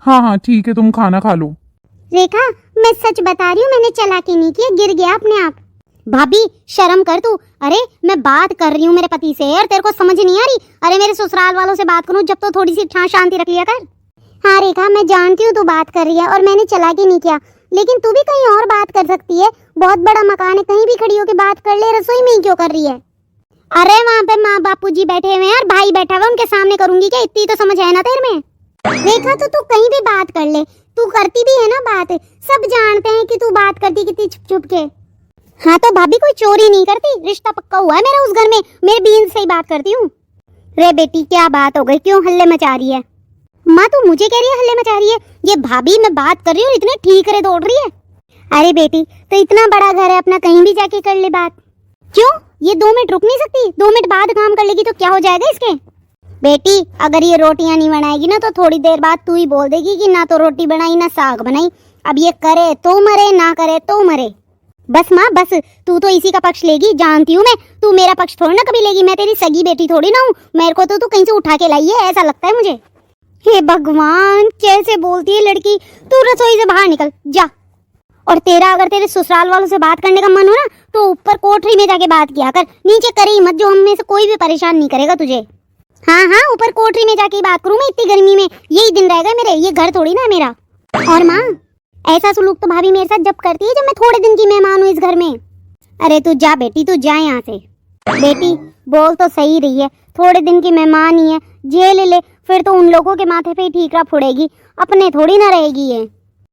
हाँ हाँ ठीक है, तुम खाना खा लो। रेखा मैं सच बता रही हूँ, मैंने चालाकी नहीं की, गिर गया अपने आप। भाभी शर्म कर तू। अरे मैं बात कर रही हूँ मेरे पति से और तेरे को समझ नहीं आ रही? अरे मेरे ससुराल वालों से बात करूँ जब तो थोड़ी सी शांति रख लिया कर। हाँ रेखा मैं जानती हूँ तू बात कर रही है और मैंने चालाकी नहीं किया, लेकिन तू भी कहीं और बात कर सकती है, बहुत बड़ा मकान है, कहीं भी खड़ी होकर बात कर ले, रसोई में ही क्यों कर रही है? अरे वहाँ पे माँ बापू जी बैठे हुए हैं और भाई बैठा हुआ, उनके सामने करूंगी क्या? इतनी तो समझ है ना तेरे में? रेखा तो तू कहीं भी बात कर ले, तू करती भी है ना बात, सब जानते हैं कि तू बात करती कितनी छुप छुप के। हाँ तो भाभी कोई चोरी नहीं करती, रिश्ता पक्का हुआ है मेरा उस घर में, मेरे बीन से ही बात करती हूँ। रे बेटी क्या बात हो गई, क्यों हल्ले मचा रही है? माँ तू मुझे कह रही है हल्ले मचा रही है? ये भाभी मैं बात कर रही हूँ, इतने ठीक करे दौड़ रही है। अरे बेटी तो इतना बड़ा घर है अपना, कहीं भी जाके कर ले बात। क्यों ये 2 मिनट रुक नहीं सकती? 2 मिनट बाद काम कर लेगी तो क्या हो जाएगा इसके? बेटी अगर ये रोटियां नहीं बनाएगी ना तो थोड़ी देर बाद तू ही बोल देगी कि ना तो रोटी बनाई ना साग बनाई। अब ये करे तो मरे, ना करे तो मरे। बस माँ बस, तू तो इसी का पक्ष लेगी, जानती हूँ मैं। तू मेरा पक्ष थोड़ी ना कभी लेगी, मैं तेरी सगी बेटी थोड़ी ना हूँ। मेरे को तो तू कहीं से उठा के लाई है, ऐसा लगता है मुझे। हे भगवान कैसे बोलती है लड़की। तू रसोई से बाहर निकल जा। और तेरा अगर तेरे ससुराल वालों से बात करने का मन हो ना तो ऊपर कोठरी में जाके बात किया कर, नीचे करे ही मत, जो हम में से कोई भी परेशान नहीं करेगा तुझे। हाँ हाँ ऊपर कोठरी में जाके बात करूँ मैं इतनी गर्मी में? यही दिन रहेगा मेरे, ये घर थोड़ी ना है मेरा। और माँ ऐसा सुलूक तो भाभी मेरे साथ जब करती है जब मैं थोड़े दिन की मेहमान हूँ इस घर में। अरे तू जा बेटी, तू जा यहाँ से। बेटी बोल तो सही रही है, थोड़े दिन की मेहमान ही है, झेल ले, फिर तो उन लोगों के माथे पे ही ठीकरा फुड़ेगी, अपने थोड़ी ना रहेगी ये।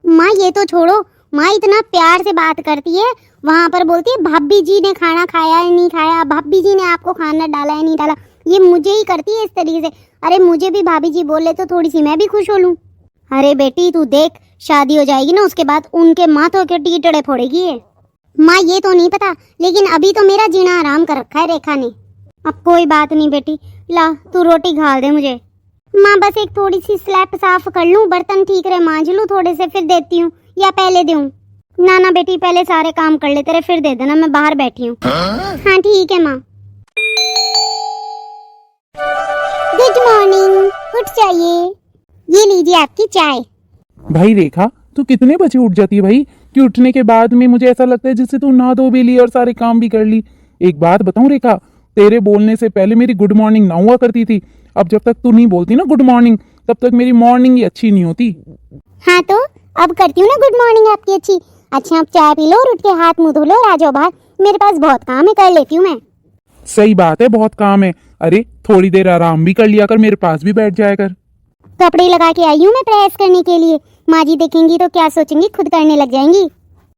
माँ ये तो छोड़ो, माँ इतना प्यार से बात करती है, वहाँ पर बोलती है भाभी जी ने खाना खाया है नहीं खाया, भाभी जी ने आपको खाना डाला है नहीं डाला। ये मुझे ही करती है इस तरीके से। अरे मुझे भी भाभी जी बोले तो थोड़ी सी मैं भी खुश हो लूँ। अरे बेटी तू देख, शादी हो जाएगी ना उसके बाद उनके माथों के टीटड़े फोड़ेगी ये। माँ ये तो नहीं पता, लेकिन अभी तो मेरा जीना आराम कर रखा है रेखा ने। अब कोई बात नहीं बेटी, ला तू रोटी घाल दे मुझे। माँ बस एक थोड़ी सी स्लैब साफ कर लूँ, बर्तन ठीक रहे मांझ लूँ थोड़े से, फिर देती हूँ, या पहले दूँ? ना ना बेटी पहले सारे काम कर ले तेरे, फिर दे देना, मैं बाहर बैठी हूँ। हाँ ठीक है माँ। गुड मॉर्निंग, उठ जाइए, ये लीजिए आपकी चाय। भाई रेखा तू कितने बजे उठ जाती है भाई, कि उठने के बाद में मुझे ऐसा लगता है जैसे तू नहा धो भी ली और सारे काम भी कर ली। एक बात बताऊं रेखा, तेरे बोलने से पहले मेरी गुड मॉर्निंग ना हुआ करती थी। अब जब तक तू नहीं बोलती ना गुड मॉर्निंग, तब तक मेरी मॉर्निंग ही अच्छी नहीं होती। हाँ तो अब करती हूँ ना गुड मॉर्निंग आपकी अच्छी। अच्छा आप चाय पी लो और उठ के हाथ मुंह धो लो और आ जाओ बाहर, मेरे पास बहुत काम है, कर लेती हूँ मैं। सही बात है, बहुत काम है। अरे थोड़ी देर आराम भी कर लिया कर, मेरे पास भी बैठ जाया कर। कपड़े लगा के आई हूँ मैं प्रेस करने के लिए, माँ जी देखेंगी तो क्या सोचेंगी, खुद करने लग जाएंगी।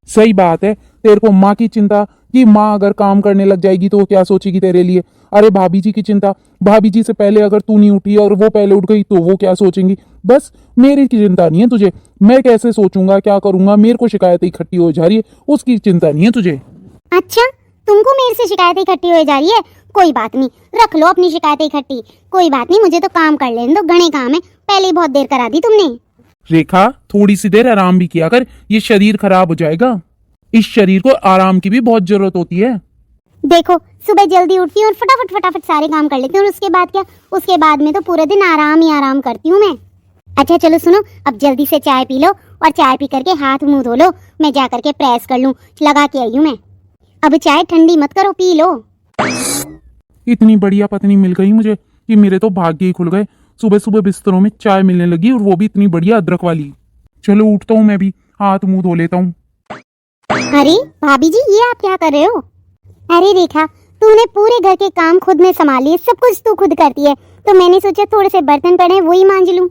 सही बात है, तेरे को माँ की चिंता कि माँ अगर काम करने लग जाएगी तो वो क्या सोचेगी तेरे लिए। अरे भाभी जी की चिंता, भाभी जी से पहले अगर तू नहीं उठी और वो पहले उठ गई तो वो क्या सोचेंगी। बस मेरी की चिंता नहीं है तुझे, मैं कैसे सोचूंगा क्या करूंगा, मेरे को शिकायतें इकट्ठी हो जा रही है, उसकी चिंता नहीं है तुझे। अच्छा तुमको मेरे से शिकायतें इकट्ठी हो जा रही है? कोई बात नहीं, रख लो अपनी शिकायतें इकट्ठी, कोई बात नहीं, मुझे तो काम कर लेने दो, घने काम है, पहले ही बहुत देर करा दी तुमने। रेखा थोड़ी सी देर आराम भी किया कर, ये शरीर खराब हो जाएगा। इस शरीर को आराम की भी बहुत जरूरत होती है। देखो सुबह जल्दी उठती हूँ और फटाफट फटाफट सारे काम कर लेती हूँ, और उसके बाद क्या, उसके बाद में तो पूरे दिन आराम ही आराम करती हूँ मैं। अच्छा चलो सुनो, अब जल्दी से चाय पी लो और चाय पी करके हाथ मुंह धो लो, मैं जा करके प्रेस कर लूँ, लगा के आई हूँ मैं। अब चाय ठंडी मत करो, पी लो। इतनी बढ़िया पत्नी मिल गई मुझे कि मेरे तो भाग्य ही खुल गए। सुबह सुबह बिस्तरों में चाय मिलने लगी और वो भी इतनी बढ़िया अदरक वाली। चलो उठता हूँ मैं भी, हाथ मुंह धो लेता हूँ। अरे भाभी जी ये आप क्या कर रहे हो? अरे रेखा तूने पूरे घर के काम खुद में संभाल लिए, सब कुछ तू खुद करती है, तो मैंने सोचा थोड़े से बर्तन पड़े वही मांज लूं।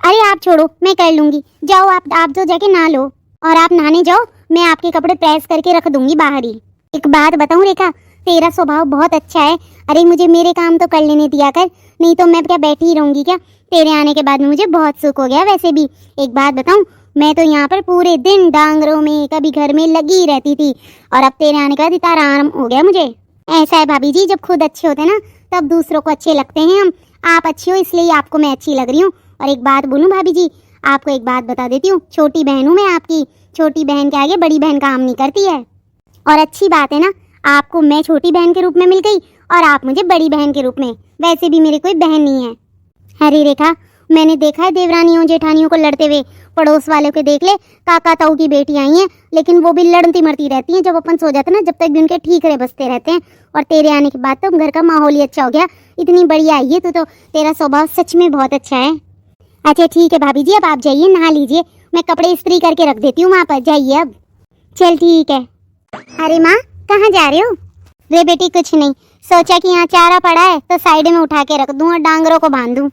अरे आप छोड़ो, मैं कर लूंगी, जाओ आप जो जाके नहा लो, और आप नहाने जाओ, मैं आपके कपड़े प्रेस करके रख दूंगी बाहर ही। एक बात बताऊं रेखा, तेरा स्वभाव बहुत अच्छा है। अरे मुझे मेरे काम तो कर लेने दिया कर, नहीं तो मैं क्या बैठी ही रहूंगी क्या? तेरे आने के बाद में मुझे बहुत सुख हो गया। वैसे भी एक बात बताऊं, मैं तो यहाँ पर पूरे दिन डांगरों में कभी घर में लगी रहती थी, और अब तेरे आने के बाद इतना आराम हो गया मुझे। ऐसा है भाभी जी, जब खुद अच्छे होते हैं ना तब दूसरों को अच्छे लगते हैं हम। आप अच्छी हो इसलिए आपको मैं अच्छी लग रही हूँ। और एक बात बोलूँ भाभी जी, आपको एक बात बता देती हूँ, छोटी बहन हूँ मैं आपकी, छोटी बहन के आगे बड़ी बहन काम नहीं करती है। और अच्छी बात है ना, आपको मैं छोटी बहन के रूप में मिल गई और आप मुझे बड़ी बहन के रूप में। वैसे भी मेरी कोई बहन नहीं है। अरे रेखा मैंने देखा है देवरानियों जेठानियों को लड़ते हुए, पड़ोस वालों के देख ले, काका ताऊ की बेटी आई हैं, लेकिन वो भी लड़ती मरती रहती हैं। जब अपन सो जाते ना, जब तक भी उनके ठीक रहे बसते रहते हैं। और तेरे आने के बाद तो घर का माहौल ही अच्छा हो गया, इतनी बढ़िया आई है तो तेरा स्वभाव सच में बहुत अच्छा है। अच्छा ठीक है भाभी जी, अब आप जाइए नहा लीजिए, मैं कपड़े इस्त्री करके रख देती हूँ वहाँ पर, जाइए अब। चल ठीक है। अरे माँ कहाँ जा रहे हो? रे बेटी कुछ नहीं, सोचा कि यहाँ चारा पड़ा है तो साइड में उठा के रख दूं और डांगरों को बांध दूं।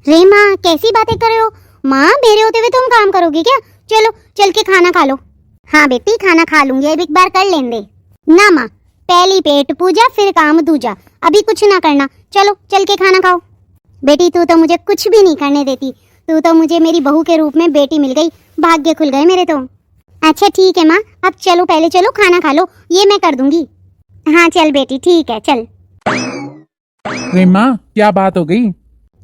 रे माँ कैसी बातें कर रहे हो? माँ मेरे होते हुए तुम काम करोगी क्या? चलो चल के खाना खा लो। हाँ बेटी खाना खा लूंगी, अब एक बार कर लेने दे। ना माँ, पहली पेट पूजा फिर काम दूजा। अभी कुछ ना करना, चलो चल के खाना खाओ। बेटी तू तो मुझे कुछ भी नहीं करने देती, तू तो मुझे मेरी बहू के रूप में बेटी मिल गई, भाग्य खुल गए मेरे तो। अच्छा ठीक है माँ, अब चलो पहले चलो खाना खा लो, ये मैं कर दूंगी। हाँ चल बेटी ठीक है चल। अरे माँ क्या बात हो गई?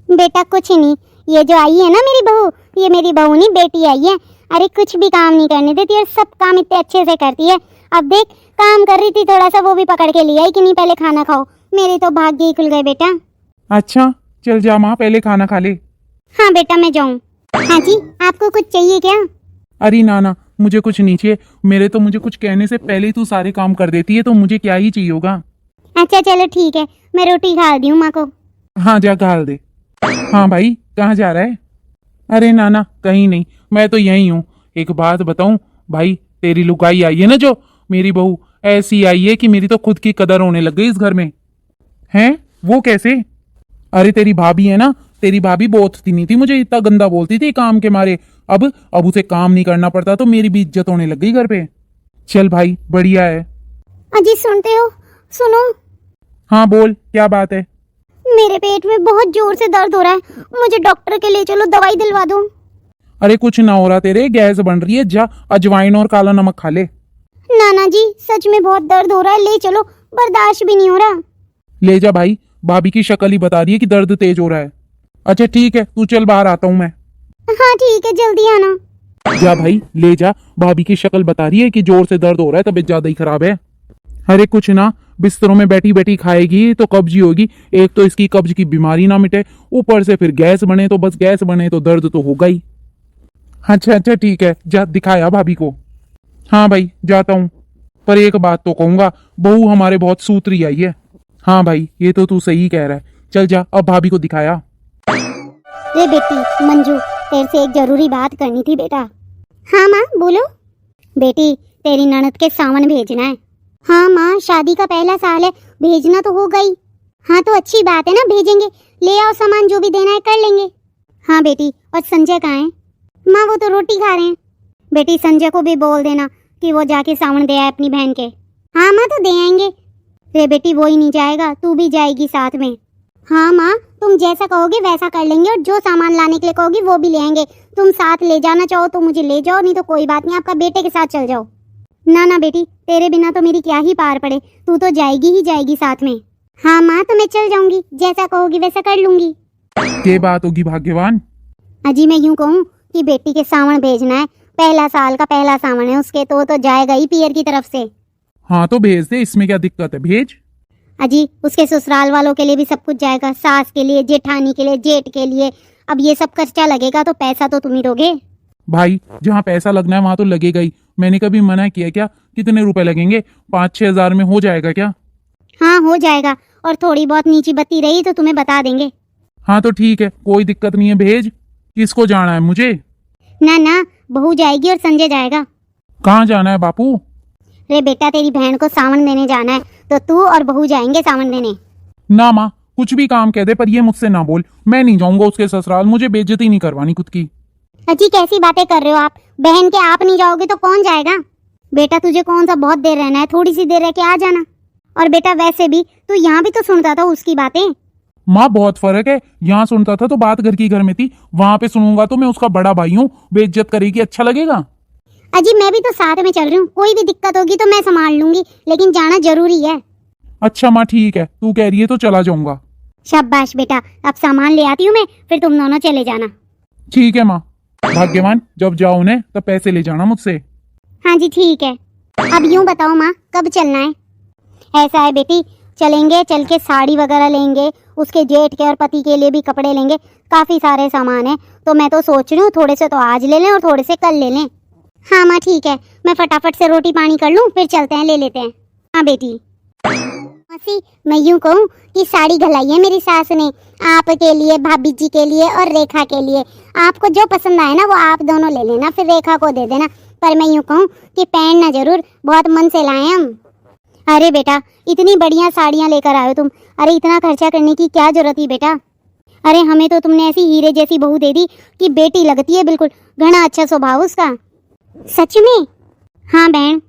बेटा कुछ नहीं, ये जो आई है ना मेरी बहू, ये मेरी बहू नहीं बेटी आई है। अरे कुछ भी काम नहीं करने देती और सब काम इतने अच्छे से करती है। अब देख काम कर रही थी थोड़ा सा, वो भी पकड़ के ले आई कि नहीं पहले खाना खाओ। मेरे तो भाग्य ही खुल गए बेटा। अच्छा चल जा माँ, पहले खाना खा ले। हाँ बेटा मैं जाऊँ। हाँ जी आपको कुछ चाहिए क्या? अरे ना मुझे कुछ नहीं चाहिए, मुझे कुछ कहने से पहले ही तू सारे काम कर देती है, तो मुझे क्या ही चाहिए होगा। अच्छा चलो ठीक है, मैं रोटी खा दी हूँ माँ को। हाँ जा घाल दे। हाँ भाई कहाँ जा रहा है? अरे ना कहीं नहीं, मैं तो यहीं हूँ। एक बात बताऊं भाई, तेरी लुगाई आई है ना जो, मेरी बहू ऐसी आई है कि मेरी तो खुद की कदर होने लग गई इस घर में। हैं वो कैसे? अरे तेरी भाभी है ना, तेरी भाभी बोलती नहीं थी मुझे, इतना गंदा बोलती थी काम के मारे। अब उसे काम नहीं करना पड़ता तो मेरी भी इज्जत होने लग गई घर पे। चल भाई बढ़िया है। अजी सुनते हो? सुनो। हाँ बोल क्या बात है? मेरे पेट में बहुत जोर से दर्द हो रहा है, मुझे डॉक्टर के ले चलो, दवाई दिलवा दो। अरे कुछ ना हो रहा तेरे, गैस बन रही है, जा अजवाइन और काला नमक खा ले। नाना जी सच में बहुत दर्द हो रहा है, ले चलो, बर्दाश्त भी नहीं हो रहा। ले जा भाई, भाभी की शक्ल ही बता रही है कि दर्द तेज हो रहा है। अच्छा ठीक है तू चल, बाहर आता हूँ मैं। हाँ ठीक है जल्दी आना। जा भाई ले जा, भाभी की शक्ल बता रही है कि जोर से दर्द हो रहा है, तबीयत ज्यादा ही खराब है। अरे कुछ ना, बिस्तरों में बैठी बैठी खाएगी तो कब्ज ही होगी। एक तो इसकी कब्ज की बीमारी ना मिटे, ऊपर से फिर गैस बने, तो बस गैस बने तो दर्द तो होगा ही। अच्छा ठीक है, जा दिखाया भाभी को। हाँ भाई जाता हूँ, पर एक बात तो कहूंगा, बहू हमारे बहुत सूत्री आई है। हाँ भाई ये तो तू सही कह रहा है, चल जा अब भाभी को दिखाया। रे बेटी मंजू, तेरे से एक जरूरी बात करनी थी बेटा। हाँ माँ बोलो। बेटी तेरी ननद के सावन भेजना है। हाँ माँ शादी का पहला साल है, भेजना तो हो गई। हाँ तो अच्छी बात है ना, भेजेंगे, ले आओ सामान, जो भी देना है कर लेंगे। हाँ बेटी, और संजय कहाँ है? माँ वो तो रोटी खा रहे हैं। बेटी संजय को भी बोल देना कि वो जाके सावन दे आए अपनी बहन के। हाँ माँ तो दे आएंगे। रे बेटी वो ही नहीं जाएगा, तू भी जाएगी साथ में। हाँ माँ तुम जैसा कहोगे वैसा कर लेंगे, और जो सामान लाने के लिए कहोगी वो भी ले आएंगे। तुम साथ ले जाना चाहो तो मुझे ले जाओ, नहीं तो कोई बात नहीं, आपका बेटे के साथ चल जाओ। ना बेटी तेरे बिना तो मेरी क्या ही पार पड़े, तू तो जाएगी ही जाएगी साथ में। हाँ माँ तो मैं चल जाऊंगी, जैसा कहोगी वैसा कर लूंगी। ये बात होगी भाग्यवान। अजी मैं यूं कहूँ कि बेटी के सावन भेजना है, पहला साल का पहला सावन है उसके, तो जाएगा ही पियर की तरफ से। हाँ तो भेज दे, इसमें क्या दिक्कत है, भेज। अजी उसके ससुराल वालों के लिए भी सब कुछ जाएगा, सास के लिए, जेठानी के लिए, जेठ के लिए। अब ये सब खर्चा लगेगा तो पैसा तो तुम ही दोगे। भाई जहाँ पैसा लगना है वहां तो लगेगा ही, मैंने कभी मना किया क्या? कितने रुपए लगेंगे? 5-6 हजार में हो जाएगा क्या? हाँ हो जाएगा, और थोड़ी बहुत नीची बत्ती रही तो तुम्हें बता देंगे। हाँ तो ठीक है, कोई दिक्कत नहीं है, भेज। किसको जाना है मुझे? ना बहू जाएगी और संजय जाएगा। कहाँ जाना है बापू? रे बेटा तेरी बहन को सावन देने जाना है, तो तू और बहू जाएंगे सावन देने। ना माँ कुछ भी काम कह दे, पर ये मुझसे ना बोल, मैं नहीं जाऊंगा उसके ससुराल, मुझे बेइज्जती नहीं करवानी खुद की। अजी कैसी बातें कर रहे हो आप, बहन के आप नहीं जाओगे तो कौन जाएगा? बेटा तुझे कौन सा बहुत देर रहना है, थोड़ी सी देर रह के आ जाना। और बेटा वैसे भी तू यहाँ भी तो सुनता था उसकी बातें। माँ बहुत फर्क है, यहाँ सुनता था तो बात घर की घर में थी, वहां पे सुनूंगा तो मैं उसका बड़ा भाई हूँ, बेइज्जत करेगी, अच्छा लगेगा? अजी मैं भी तो साथ में चल रही हूँ, कोई भी दिक्कत होगी तो मैं संभाल लूंगी, लेकिन जाना जरूरी है। अच्छा माँ ठीक है, तू कह रही है तो चला जाऊंगा। शाबाश बेटा, अब सामान ले आती हूँ मैं, फिर तुम दोनों चले जाना। ठीक है माँ। भाग्यवान जब जाओ उन्हें तब पैसे ले जाना मुझसे। हाँ जी ठीक है। अब यूं बताओ माँ कब चलना है? ऐसा है बेटी, चलेंगे, चल के साड़ी वगैरह लेंगे, उसके जेठ के और पति के लिए भी कपड़े लेंगे, काफी सारे सामान है। तो मैं तो सोच रही हूँ थोड़े से तो आज ले लें और थोड़े से कल ले लें। हाँ माँ ठीक है, मैं फटाफट से रोटी पानी कर लूँ, फिर चलते हैं, ले लेते हैं। हाँ बेटी। मासी मैं यूं कहूँ कि साड़ी घलाई है मेरी सास ने, आपके लिए, भाभी जी के लिए और रेखा के लिए। आपको जो पसंद आए ना वो आप दोनों ले लेना, फिर रेखा को दे देना। पर मैं यूं कहूँ कि पहनना जरूर, बहुत मन से लाए हम। अरे बेटा इतनी बढ़िया साड़ियाँ लेकर आए हो तुम, अरे इतना खर्चा करने की क्या जरूरत थी बेटा? अरे हमें तो तुमने ऐसी हीरे जैसी बहू दे दी कि बेटी लगती है बिल्कुल, घना अच्छा स्वभाव उसका। सच में? हाँ बहन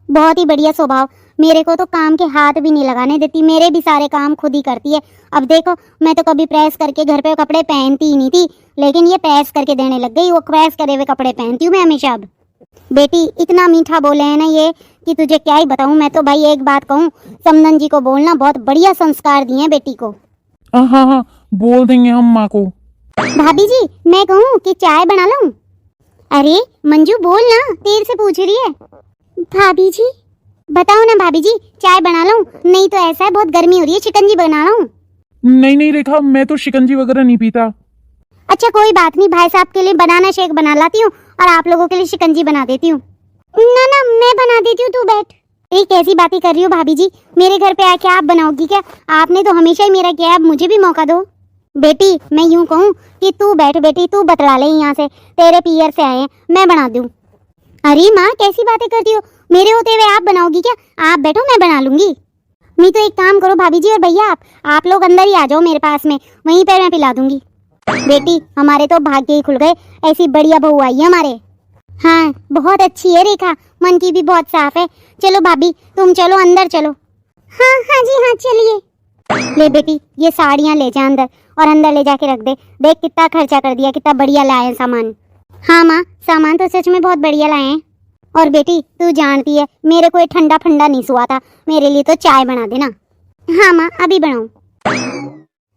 बहुत ही बढ़िया स्वभाव, मेरे को तो काम के हाथ भी नहीं लगाने देती, मेरे भी सारे काम खुद ही करती है। अब देखो, मैं तो कभी प्रेस करके घर पे कपड़े पहनती ही नहीं थी, लेकिन ये प्रेस करके देने लग गई। वो प्रेस करे हुए कपड़े पहनती हूँ मैं हमेशा। अब बेटी इतना मीठा बोले हैं ना ये कि तुझे क्या ही बताऊँ। मैं तो भाई एक बात कहूँ, समदन जी को बोलना, बहुत बढ़िया संस्कार दिए हैं बेटी को। हाँ हाँ हाँ, बोल देंगे हम माँ को। भाभी जी, मैं कहूँ कि चाय बना लूं? अरे मंजू बोल ना, देर से पूछ रही है। भाभी जी बताओ ना भाभी जी, चाय बना लूं? नहीं तो ऐसा है, बहुत गर्मी हो रही है, शिकंजी बना लूं? नहीं नहीं रेखा, मैं तो शिकंजी वगैरह नहीं पीता। अच्छा कोई बात नहीं, भाई साहब के लिए बनाना शेक बना लाती हूँ और आप लोगों के लिए शिकंजी बना देती हूँ। ना ना मैं बना देती हूँ, तू बैठ। ये कैसी बातें कर रही हो भाभी जी, मेरे घर पे आके आप बनाओगी क्या? आपने तो हमेशा ही मेरा किया है, अब मुझे भी मौका दो। बेटी मैं यूं कहूँ कि तू बैठ बेटी, तू बतला ले, यहाँ से तेरे पियर से आए हैं, मैं बना दूं। अरे माँ कैसी बातें करती हो, मेरे होते हुए आप बनाओगी क्या? आप बैठो, मैं बना लूंगी। नहीं तो एक काम करो भाभी जी और भैया, आप लोग अंदर ही आ जाओ मेरे पास में, वहीं पर मैं पिला दूंगी। बेटी हमारे तो भाग्य ही खुल गए, ऐसी बढ़िया बहू आई है हमारे। हाँ बहुत अच्छी है रेखा, मन की भी बहुत साफ है। चलो भाभी तुम चलो अंदर चलो। हाँ हाँ जी हाँ चलिए। ले बेटी ये साड़ियाँ ले जा अंदर, और अंदर ले जाके रख दे। देख कितना खर्चा कर दिया, कितना बढ़िया लाए हैं सामान। हाँ माँ सामान तो सच में बहुत बढ़िया लाए हैं। और बेटी तू जानती है मेरे को ये ठंडा फंडा नहीं सुआ था, मेरे लिए तो चाय बना देना। हाँ माँ अभी बनाऊँ।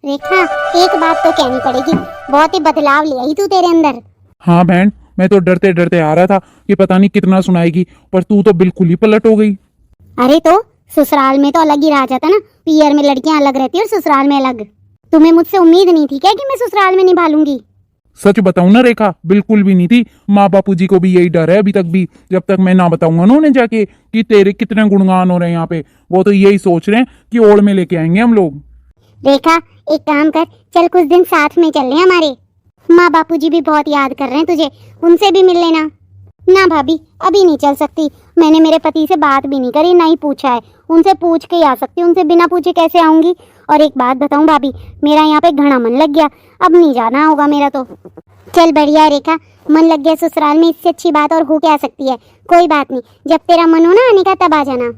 रेखा एक बात तो कहनी पड़ेगी, बहुत ही बदलाव ले आई तू तेरे अंदर। हाँ बहन, मैं तो डरते डरते आ रहा था कि पता नहीं कितना सुनाएगी, पर तू तो बिल्कुल ही पलट हो गई। अरे तो ससुराल में तो अलग ही रहा जाता ना, पियर में लड़कियां अलग रहती है और ससुराल में अलग। तुम्हें मुझसे उम्मीद नहीं थी क्या कि मैं ससुराल में निभा लूंगी? सच बताऊं ना रेखा, बिल्कुल भी नहीं थी। माँ बापू जी को भी यही डर है अभी तक भी, जब तक मैं ना बताऊंगा ना उन्हें जाके कि तेरे कितने गुणगान हो रहे हैं यहाँ पे, वो तो यही सोच रहे हैं कि ओढ़ में लेके आएंगे हम लोग। रेखा एक काम कर, चल कुछ दिन साथ में चल रहे हमारे। माँ बापूजी भी बहुत याद कर रहे हैं तुझे, उनसे भी मिल लेना। ना भाभी अभी नहीं चल सकती, मैंने मेरे पति से बात भी नहीं करी, ना ही पूछा है। उनसे पूछ के ही आ सकती, उनसे बिना पूछे कैसे आऊंगी? और एक बात बताऊं भाभी, मेरा यहाँ पे घना मन लग गया, अब नहीं जाना होगा मेरा तो। चल बढ़िया है रेखा, मन लग गया ससुराल में, इससे अच्छी बात और हो क्या सकती है। कोई बात नहीं, जब तेरा मन हो ना आने का तब आ जाना।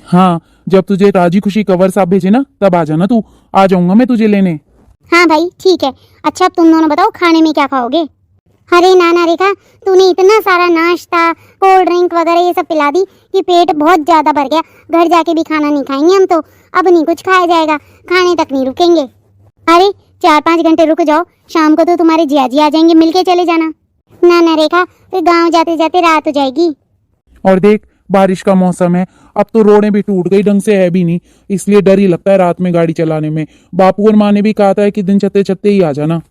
हाँ जब तुझे राजी खुशी कवर साहब भेजे ना तब आ जाना तू, आ जाऊंगा मैं तुझे लेने। हाँ भाई ठीक है। अच्छा अब तुम दोनों बताओ खाने में क्या खाओगे? अरे नाना रेखा, तूने इतना सारा नाश्ता कोल्ड ड्रिंक वगैरह ये सब पिला दी कि पेट बहुत ज्यादा भर गया। घर जाके भी खाना नहीं खाएंगे हम तो, अब नहीं कुछ खाया जाएगा, खाने तक नहीं रुकेंगे। अरे 4-5 घंटे रुक जाओ, शाम को तो तुम्हारे जिया जी आ जाएंगे, मिलके चले जाना। ना रेखा फिर गाँव जाते जाते रात हो जाएगी। और देख बारिश का मौसम है, अब तो रोडें भी टूट गई, ढंग से है भी नहीं, इसलिए डर ही लगता है रात में गाड़ी चलाने में। बापू और माँ ने भी कहा था कि दिन चलते चलते ही आ जाना।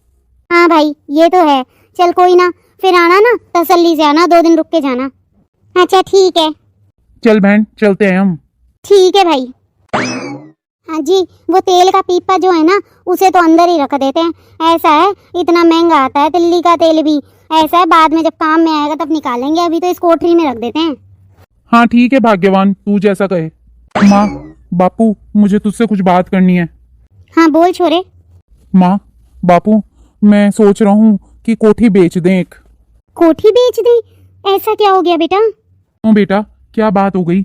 हाँ भाई ये तो है, चल कोई ना, फिर आना ना, तसल्ली से आना, 2 दिन रुक के जाना। अच्छा ठीक है। चल बहन चलते हैं हम। ठीक है भाई। हाँ जी, वो तेल का पीपा जो है ना उसे तो अंदर ही रख देते हैं। ऐसा है इतना महंगा आता है दिल्ली का तेल भी, ऐसा है बाद में जब काम में आएगा तब निकालेंगे, अभी तो इस कोठरी में रख देते हैं। हाँ ठीक है भाग्यवान, तू जैसा कहे। माँ बापू मुझे तुझसे कुछ बात करनी है। हाँ बोल छोरे। माँ बापू मैं सोच रहा हूँ कि कोठी बेच दें एक। कोठी बेच दी? ऐसा क्या हो गया बेटा? ओ बेटा क्या बात हो गई?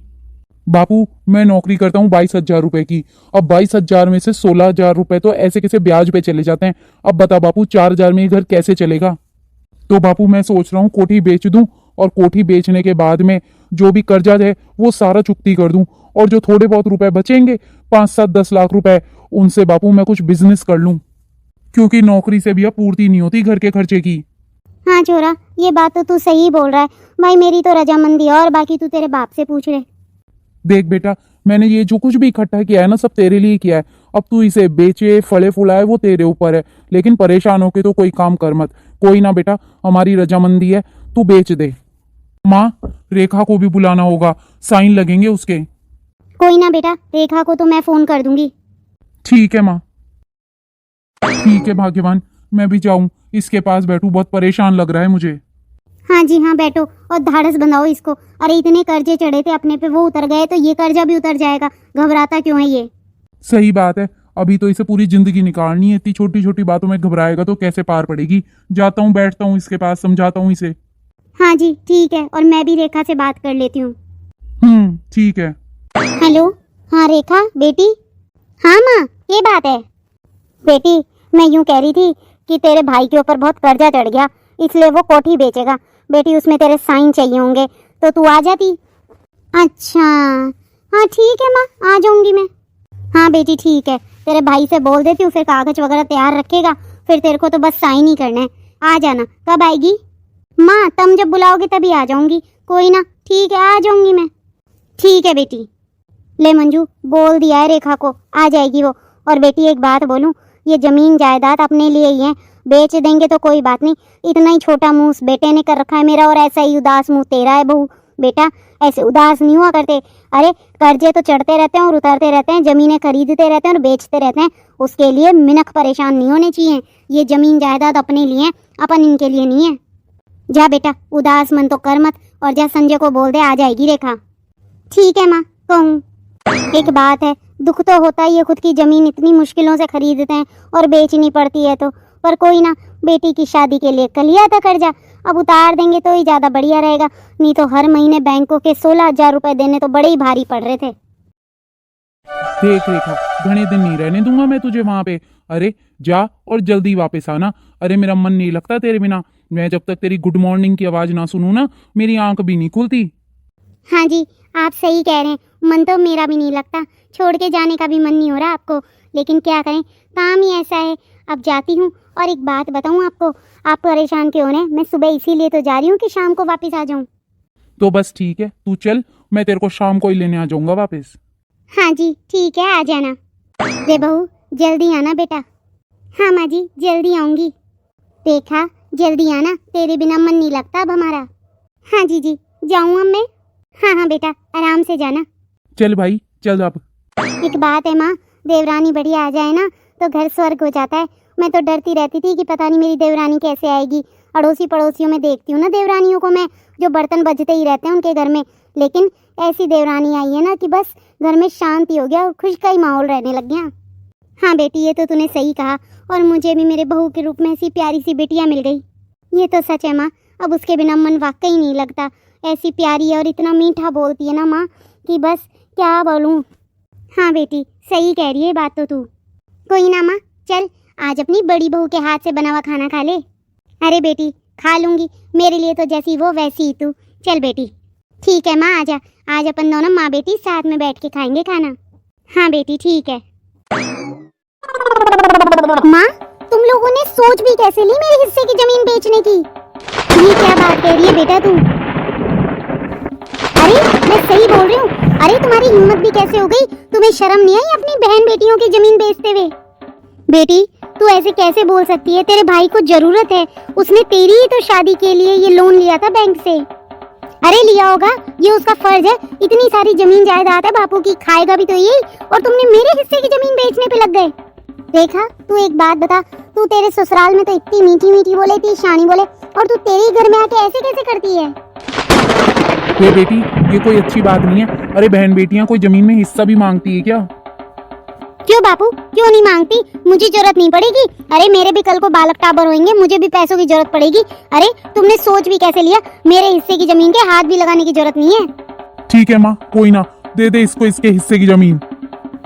बापू मैं नौकरी करता हूँ 22,000 रुपए की, अब 22,000 में से 16,000 रुपए तो ऐसे कैसे ब्याज पे चले जाते हैं। अब बता बापू 4,000 में ये घर कैसे चलेगा? तो बापू मैं सोच रहा हूँ कोठी बेच दूं, और कोठी बेचने के बाद में जो भी कर्जा है वो सारा चुकती कर दूं, और जो थोड़े बहुत रुपए बचेंगे 5-7-10 लाख रुपए, उनसे बापू मैं कुछ बिजनेस कर लूं, क्योंकि नौकरी से भी अब पूर्ति नहीं होती घर के खर्चे की। हाँ छोरा ये बात तो तू सही बोल रहा है भाई, मेरी तो रजामंदी है, और बाकी तू तेरे बाप से पूछ ले। देख बेटा मैंने ये जो कुछ भी इकट्ठा किया है ना सब तेरे लिए किया है, अब तू इसे बेचे फले फुलाए वो तेरे ऊपर है, लेकिन परेशान होके तो कोई काम कर मत। कोई ना बेटा हमारी रजामंदी है, तू बेच दे। माँ रेखा को भी बुलाना होगा, साइन लगेंगे उसके। कोई ना बेटा, रेखा को तो मैं फोन कर दूंगी। ठीक है माँ। ठीक है भाग्यवान, मैं भी जाऊं इसके पास बैठूं, बहुत परेशान लग रहा है मुझे। हाँ जी हाँ बैठो, और धाड़स बंधाओ इसको। अरे इतने कर्जे चढ़े थे अपने पे, वो उतर गए तो ये कर्जा भी उतर जाएगा, घबराता क्यों है ये? सही बात है, अभी तो इसे पूरी जिंदगी निकालनी है, इतनी छोटी छोटी बातों में घबराएगा तो कैसे पार पड़ेगी। जाता हूँ बैठता हूँ इसके पास, समझाता हूँ इसे। हाँ जी ठीक है, और मैं भी रेखा से बात कर लेती हूँ। ठीक है। हेलो। हाँ रेखा बेटी। हाँ माँ ये बात है। बेटी मैं यूं कह रही थी कि तेरे भाई के ऊपर बहुत कर्जा चढ़ गया, इसलिए वो कोठी बेचेगा। बेटी उसमें तेरे साइन चाहिए होंगे, तो तू आ जाती। अच्छा हाँ ठीक है माँ, आ जाऊंगी मैं। हाँ बेटी ठीक है, तेरे भाई से बोल देती हूँ, फिर कागज वगैरह तैयार रखेगा, फिर तेरे को तो बस साइन ही करना है। आ जाना। कब आएगी माँ? तुम जब बुलाओगे तभी आ जाऊंगी। कोई ना ठीक है, आ जाऊंगी मैं। ठीक है बेटी। ले मंजू बोल दिया है रेखा को, आ जाएगी वो। और बेटी एक बात बोलूं, ये जमीन जायदाद अपने लिए ही है, बेच देंगे तो कोई बात नहीं। इतना ही छोटा मुंह उस बेटे ने कर रखा है मेरा, और ऐसा ही उदास मुंह तेरा है बहू। बेटा ऐसे उदास नहीं हुआ करते। अरे कर्जे तो चढ़ते रहते हैं और उतरते रहते हैं, जमीनें खरीदते रहते हैं और बेचते रहते हैं, उसके लिए मिनख परेशान नहीं होने चाहिए। ये जमीन जायदाद अपने लिए है, अपन इनके लिए नहीं है। जा बेटा उदास मन तो कर मत, और जा संजय को बोल दे आ जाएगी रेखा। ठीक है माँ कहूँ। एक बात है, दुख तो होता ही है, खुद की जमीन इतनी मुश्किलों से खरीदते हैं और बेचनी पड़ती है तो, पर कोई ना, बेटी की शादी के लिए कल लिया था कर्जा, अब उतार देंगे तो ही ज्यादा बढ़िया रहेगा, नहीं तो हर महीने बैंकों के 16,000 रुपए देने तो बड़े ही भारी पड़ रहे थे। देख रेखा, घने दिन नहीं रहने दूंगा मैं तुझे वहां पे। अरे जा और जल्दी वापस आना। अरे मेरा मन नहीं लगता तेरे बिना। मैं जब तक तेरी गुड मॉर्निंग की आवाज ना सुनूं ना, मेरी आंख भी नहीं खुलती। हाँ जी आप सही कह रहे हैं, मन तो मेरा भी नहीं लगता, छोड़ के जाने का भी मन नहीं हो रहा आपको, लेकिन क्या करें, काम ही ऐसा है। अब जाती हूँ। और एक बात बताऊँ आपको, आप परेशान क्यों हो रहे हैं? मैं सुबह इसीलिए तो जा रही हूँ कि शाम को वापस आ जाऊँ। तो बस ठीक है, तू चल, मैं तेरे को शाम को ही लेने आ जाऊंगा वापस। हाँ जी ठीक है, आ जाना। रे बहू जल्दी आना बेटा। हाँ माँ जी जल्दी आऊंगी। देखा जल्दी आना, तेरे बिना मन नहीं लगता अब हमारा। हाँ जी जी जाऊँ अब मैं। हाँ हाँ बेटा आराम से जाना। चल भाई चल अब। एक बात है माँ, देवरानी बढ़िया आ जाए ना तो घर स्वर्ग हो जाता है। मैं तो डरती रहती थी कि पता नहीं मेरी देवरानी कैसे आएगी। अड़ोसी पड़ोसियों में देखती हूँ ना देवरानियों को मैं, जो बर्तन बजते ही रहते हैं उनके घर में, लेकिन ऐसी देवरानी आई है ना कि बस घर में शांति हो गया और खुश का ही माहौल रहने लग गया। हाँ बेटी ये तो तूने सही कहा, और मुझे भी मेरे बहू के रूप में ऐसी प्यारी सी बेटियाँ मिल गई। ये तो सच है माँ, अब उसके बिना मन वाकई नहीं लगता। ऐसी प्यारी है और इतना मीठा बोलती है ना माँ कि बस क्या बोलूँ। हाँ बेटी सही कह रही है बात तो तू। कोई ना माँ, चल आज अपनी बड़ी बहू के हाथ से बना हुआ खाना खा ले। अरे बेटी खा लूँगी, मेरे लिए तो जैसी वो वैसी ही तू। चल बेटी। ठीक है माँ आजा, आज अपन दोनों माँ बेटी साथ में बैठ के खाएंगे खाना। हाँ बेटी ठीक है। माँ तुम लोगों ने सोच भी कैसे ली मेरे हिस्से की जमीन बेचने की? ये क्या बात कह रही है बेटा तू? अरे मैं सही बोल रही हूँ। अरे तुम्हारी हिम्मत भी कैसे हो गई? तुम्हें शर्म नहीं आई अपनी बहन बेटियों की जमीन बेचते हुए? बेटी तू ऐसे कैसे बोल सकती है? तेरे भाई को जरूरत है, उसने तेरी ही तो शादी के लिए ये लोन लिया था बैंक से। अरे लिया होगा, ये उसका फर्ज है। इतनी सारी जमीन जायदाद है बापू की, खाएगा भी तो यही, और तुमने मेरे हिस्से की जमीन बेचने पे लग गए। देखा तू एक बात बता, तू तेरे ससुराल में तो इतनी मीठी मीठी बोले, इतनी शानी बोले, और तू तेरे ही घर में आके ऐसे कैसे करती है? ये बेटी ये कोई अच्छी बात नहीं है। अरे बहन बेटियां कोई जमीन में हिस्सा भी मांगती है क्या? क्यों बापू क्यों नहीं मांगती? मुझे जरूरत नहीं पड़ेगी। अरे मेरे भी कल को बालक टाबर होंगे, मुझे भी पैसों की जरूरत पड़ेगी। अरे तुमने सोच भी कैसे लिया? मेरे हिस्से की जमीन के हाथ भी लगाने की जरूरत नहीं है। ठीक है माँ, कोई ना, दे दे इसको इसके हिस्से की जमीन।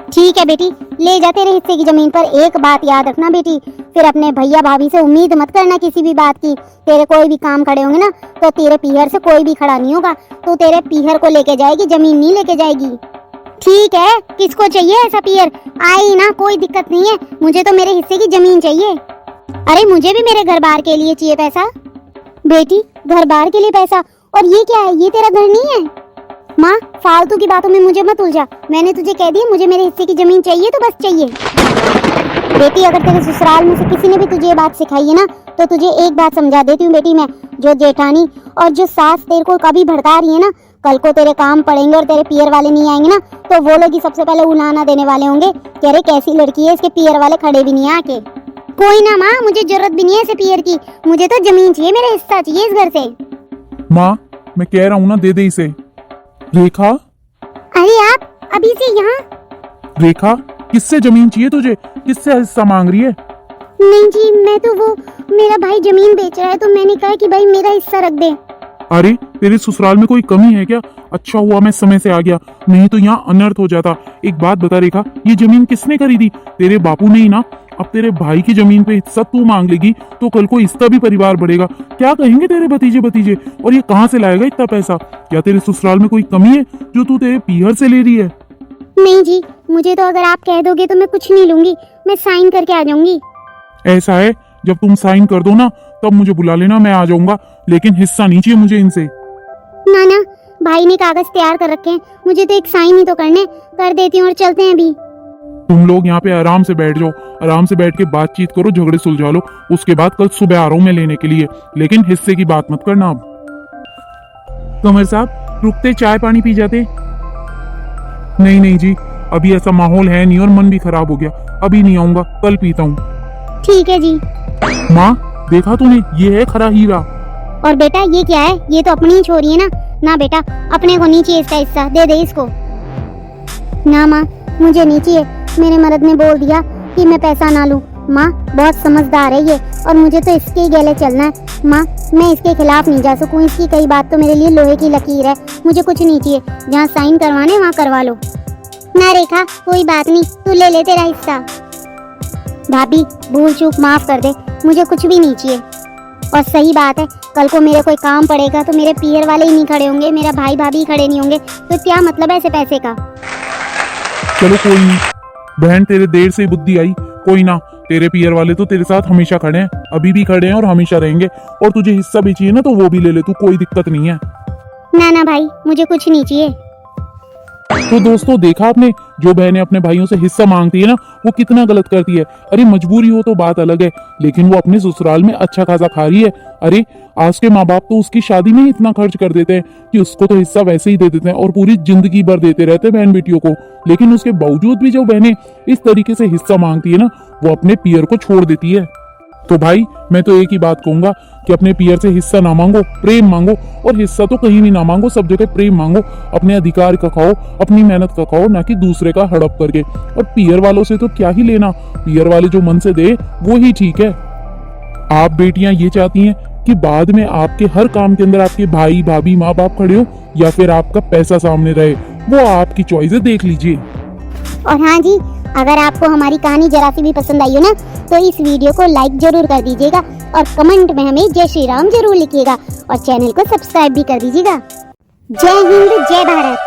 ठीक है बेटी, ले जा तेरे हिस्से की जमीन। पर एक बात याद रखना बेटी, फिर अपने भैया भाभी से उम्मीद मत करना किसी भी बात की। तेरे कोई भी काम खड़े होंगे ना तो तेरे पीहर से कोई भी खड़ा नहीं होगा। तो तेरे पीहर को लेके जाएगी, जमीन नहीं लेके जाएगी। ठीक है, किसको चाहिए ऐसा पीहर? आई ना, कोई दिक्कत नहीं है, मुझे तो मेरे हिस्से की जमीन चाहिए। अरे मुझे भी मेरे घर बार के लिए चाहिए पैसा। बेटी घर बार के लिए पैसा? और ये क्या है? ये तेरा घर नहीं है। माँ फालतू की बातों में मुझे मत उलझा, मैंने तुझे कह दिया मुझे मेरे हिस्से की जमीन चाहिए तो बस चाहिए। बेटी अगर तेरे ससुराल में से किसी ने भी तुझे ये बात सिखाई है ना, तो तुझे एक बात समझा देती हूँ बेटी मैं, जो जेठानी और जो सास तेरे को कभी भड़का रही है ना, कल को तेरे काम पड़ेंगे और तेरे पियर वाले नहीं आएंगे ना, तो वो लोग ही सबसे पहले उलाना देने वाले होंगे कि अरे कैसी लड़की है, इसके पियर वाले खड़े भी नहीं आके। कोई ना माँ, मुझे जरूरत भी नहीं है ऐसे पियर की, मुझे तो जमीन चाहिए, मेरा हिस्सा चाहिए इस घर से। माँ मैं कह रहा हूँ ना, दे दे इसे। रेखा अरे आप अभी से यहाँ? रेखा किससे जमीन चाहिए तुझे? किससे हिस्सा मांग रही है? नहीं जी, मैं तो वो, मेरा भाई जमीन बेच रहा है तो मैंने कहा कि भाई मेरा हिस्सा रख दे। अरे तेरे ससुराल में कोई कमी है क्या? अच्छा हुआ मैं समय से आ गया, नहीं तो यहाँ अनर्थ हो जाता। एक बात बता रेखा, ये जमीन किसने खरीदी? तेरे बापू ने ही ना। अब तेरे भाई की जमीन पे हिस्सा तू मांग लेगी तो कल को इसका भी परिवार बढ़ेगा। क्या कहेंगे तेरे भतीजे? और ये कहाँ से लाएगा इतना पैसा? क्या तेरे ससुराल में कोई कमी है जो तू तेरे पीहर से ले रही है? नहीं जी, मुझे तो अगर आप कह दोगे तो मैं कुछ नहीं लूंगी, मैं साइन करके आ जाऊंगी। ऐसा है, जब तुम साइन कर दो ना तब मुझे बुला लेना, मैं आ जाऊंगा, लेकिन हिस्सा नहीं चाहिए मुझे इनसे। ना ना, भाई ने कागज तैयार कर रखे हैं, मुझे तो एक साइन ही तो करने, कर देती हूँ और चलते हैं अभी। तुम लोग यहाँ पे आराम से बैठ जाओ, आराम से बैठ के बातचीत करो, झगड़े सुलझा लो, उसके बाद कल सुबह आ रहा हूँ मैं लेने के लिए, लेकिन हिस्से की बात मत करना। अब कमर साहब रुकते चाय पानी पी जाते। नहीं जी, अभी ऐसा माहौल है नहीं और मन भी खराब हो गया, अभी नहीं आऊंगा, कल पीता हूँ। ठीक है जी। माँ देखा तूने, ये है खरा हीरा। और बेटा ये क्या है? ये तो अपनी ही छोरी है ना। ना बेटा, अपने को नहीं चाहिए इसका हिस्सा, दे दे इसको। ना माँ, मुझे नहीं चाहिए, मेरे मर्द ने बोल दिया कि मैं पैसा ना लूं। माँ बहुत समझदार है ये, और मुझे तो इसके ही गले चलना है। माँ मैं इसके खिलाफ नहीं जा सकूं, इसकी कई बात तो मेरे लिए लोहे की लकीर है। मुझे कुछ नहीं चाहिए, जहाँ साइन करवाने वहाँ करवा लो। ना रेखा कोई बात नहीं, तू ले ले तेरा हिस्सा। भाभी भूल चूक माफ कर दे, मुझे कुछ भी नहीं चाहिए। और सही बात है, कल को मेरे कोई काम पड़ेगा तो मेरे पीहर वाले ही नहीं खड़े होंगे, मेरा भाई भाभी खड़े नहीं होंगे, तो क्या मतलब है ऐसे पैसे का? चलो कोई नहीं बहन, तेरे देर से बुद्धि आई, कोई ना, तेरे पीहर वाले तो तेरे साथ हमेशा खड़े हैं, अभी भी खड़े हैं और हमेशा रहेंगे। और तुझे हिस्सा भी चाहिए ना तो वो भी ले ले तू, कोई दिक्कत नहीं है। ना ना भाई, मुझे कुछ नहीं चाहिए। तो दोस्तों देखा आपने, जो बहनें अपने भाइयों से हिस्सा मांगती है ना वो कितना गलत करती है। अरे मजबूरी हो तो बात अलग है, लेकिन वो अपने ससुराल में अच्छा खासा खा रही है। अरे आज के माँ बाप तो उसकी शादी में ही इतना खर्च कर देते हैं कि उसको तो हिस्सा वैसे ही दे देते हैं और पूरी जिंदगी भर देते रहते हैं बहन बेटियों को। लेकिन उसके बावजूद भी जो बहनें इस तरीके से हिस्सा मांगती है ना, वो अपने पीहर को छोड़ देती है। तो भाई मैं तो एक ही बात कहूंगा कि अपने पीहर से हिस्सा ना मांगो, प्रेम मांगो। और हिस्सा तो कहीं भी ना मांगो, सब जगह प्रेम मांगो, अपने अधिकार का खाओ, अपनी मेहनत का खाओ, ना कि दूसरे का हड़प करके। और पीहर वालों से तो क्या ही लेना, पीहर वाले जो मन से दे वो ही ठीक है। आप बेटियां ये चाहती हैं कि बाद में आपके हर काम के अंदर आपके भाई भाभी माँ बाप खड़े हो, या फिर आपका पैसा सामने रहे, वो आपकी चॉइस है, देख लीजिए। और हाँ जी, अगर आपको हमारी कहानी जरा सी भी पसंद आई हो ना, तो इस वीडियो को लाइक जरूर कर दीजिएगा और कमेंट में हमें जय श्री राम जरूर लिखिएगा और चैनल को सब्सक्राइब भी कर दीजिएगा। जय हिंद, जय भारत।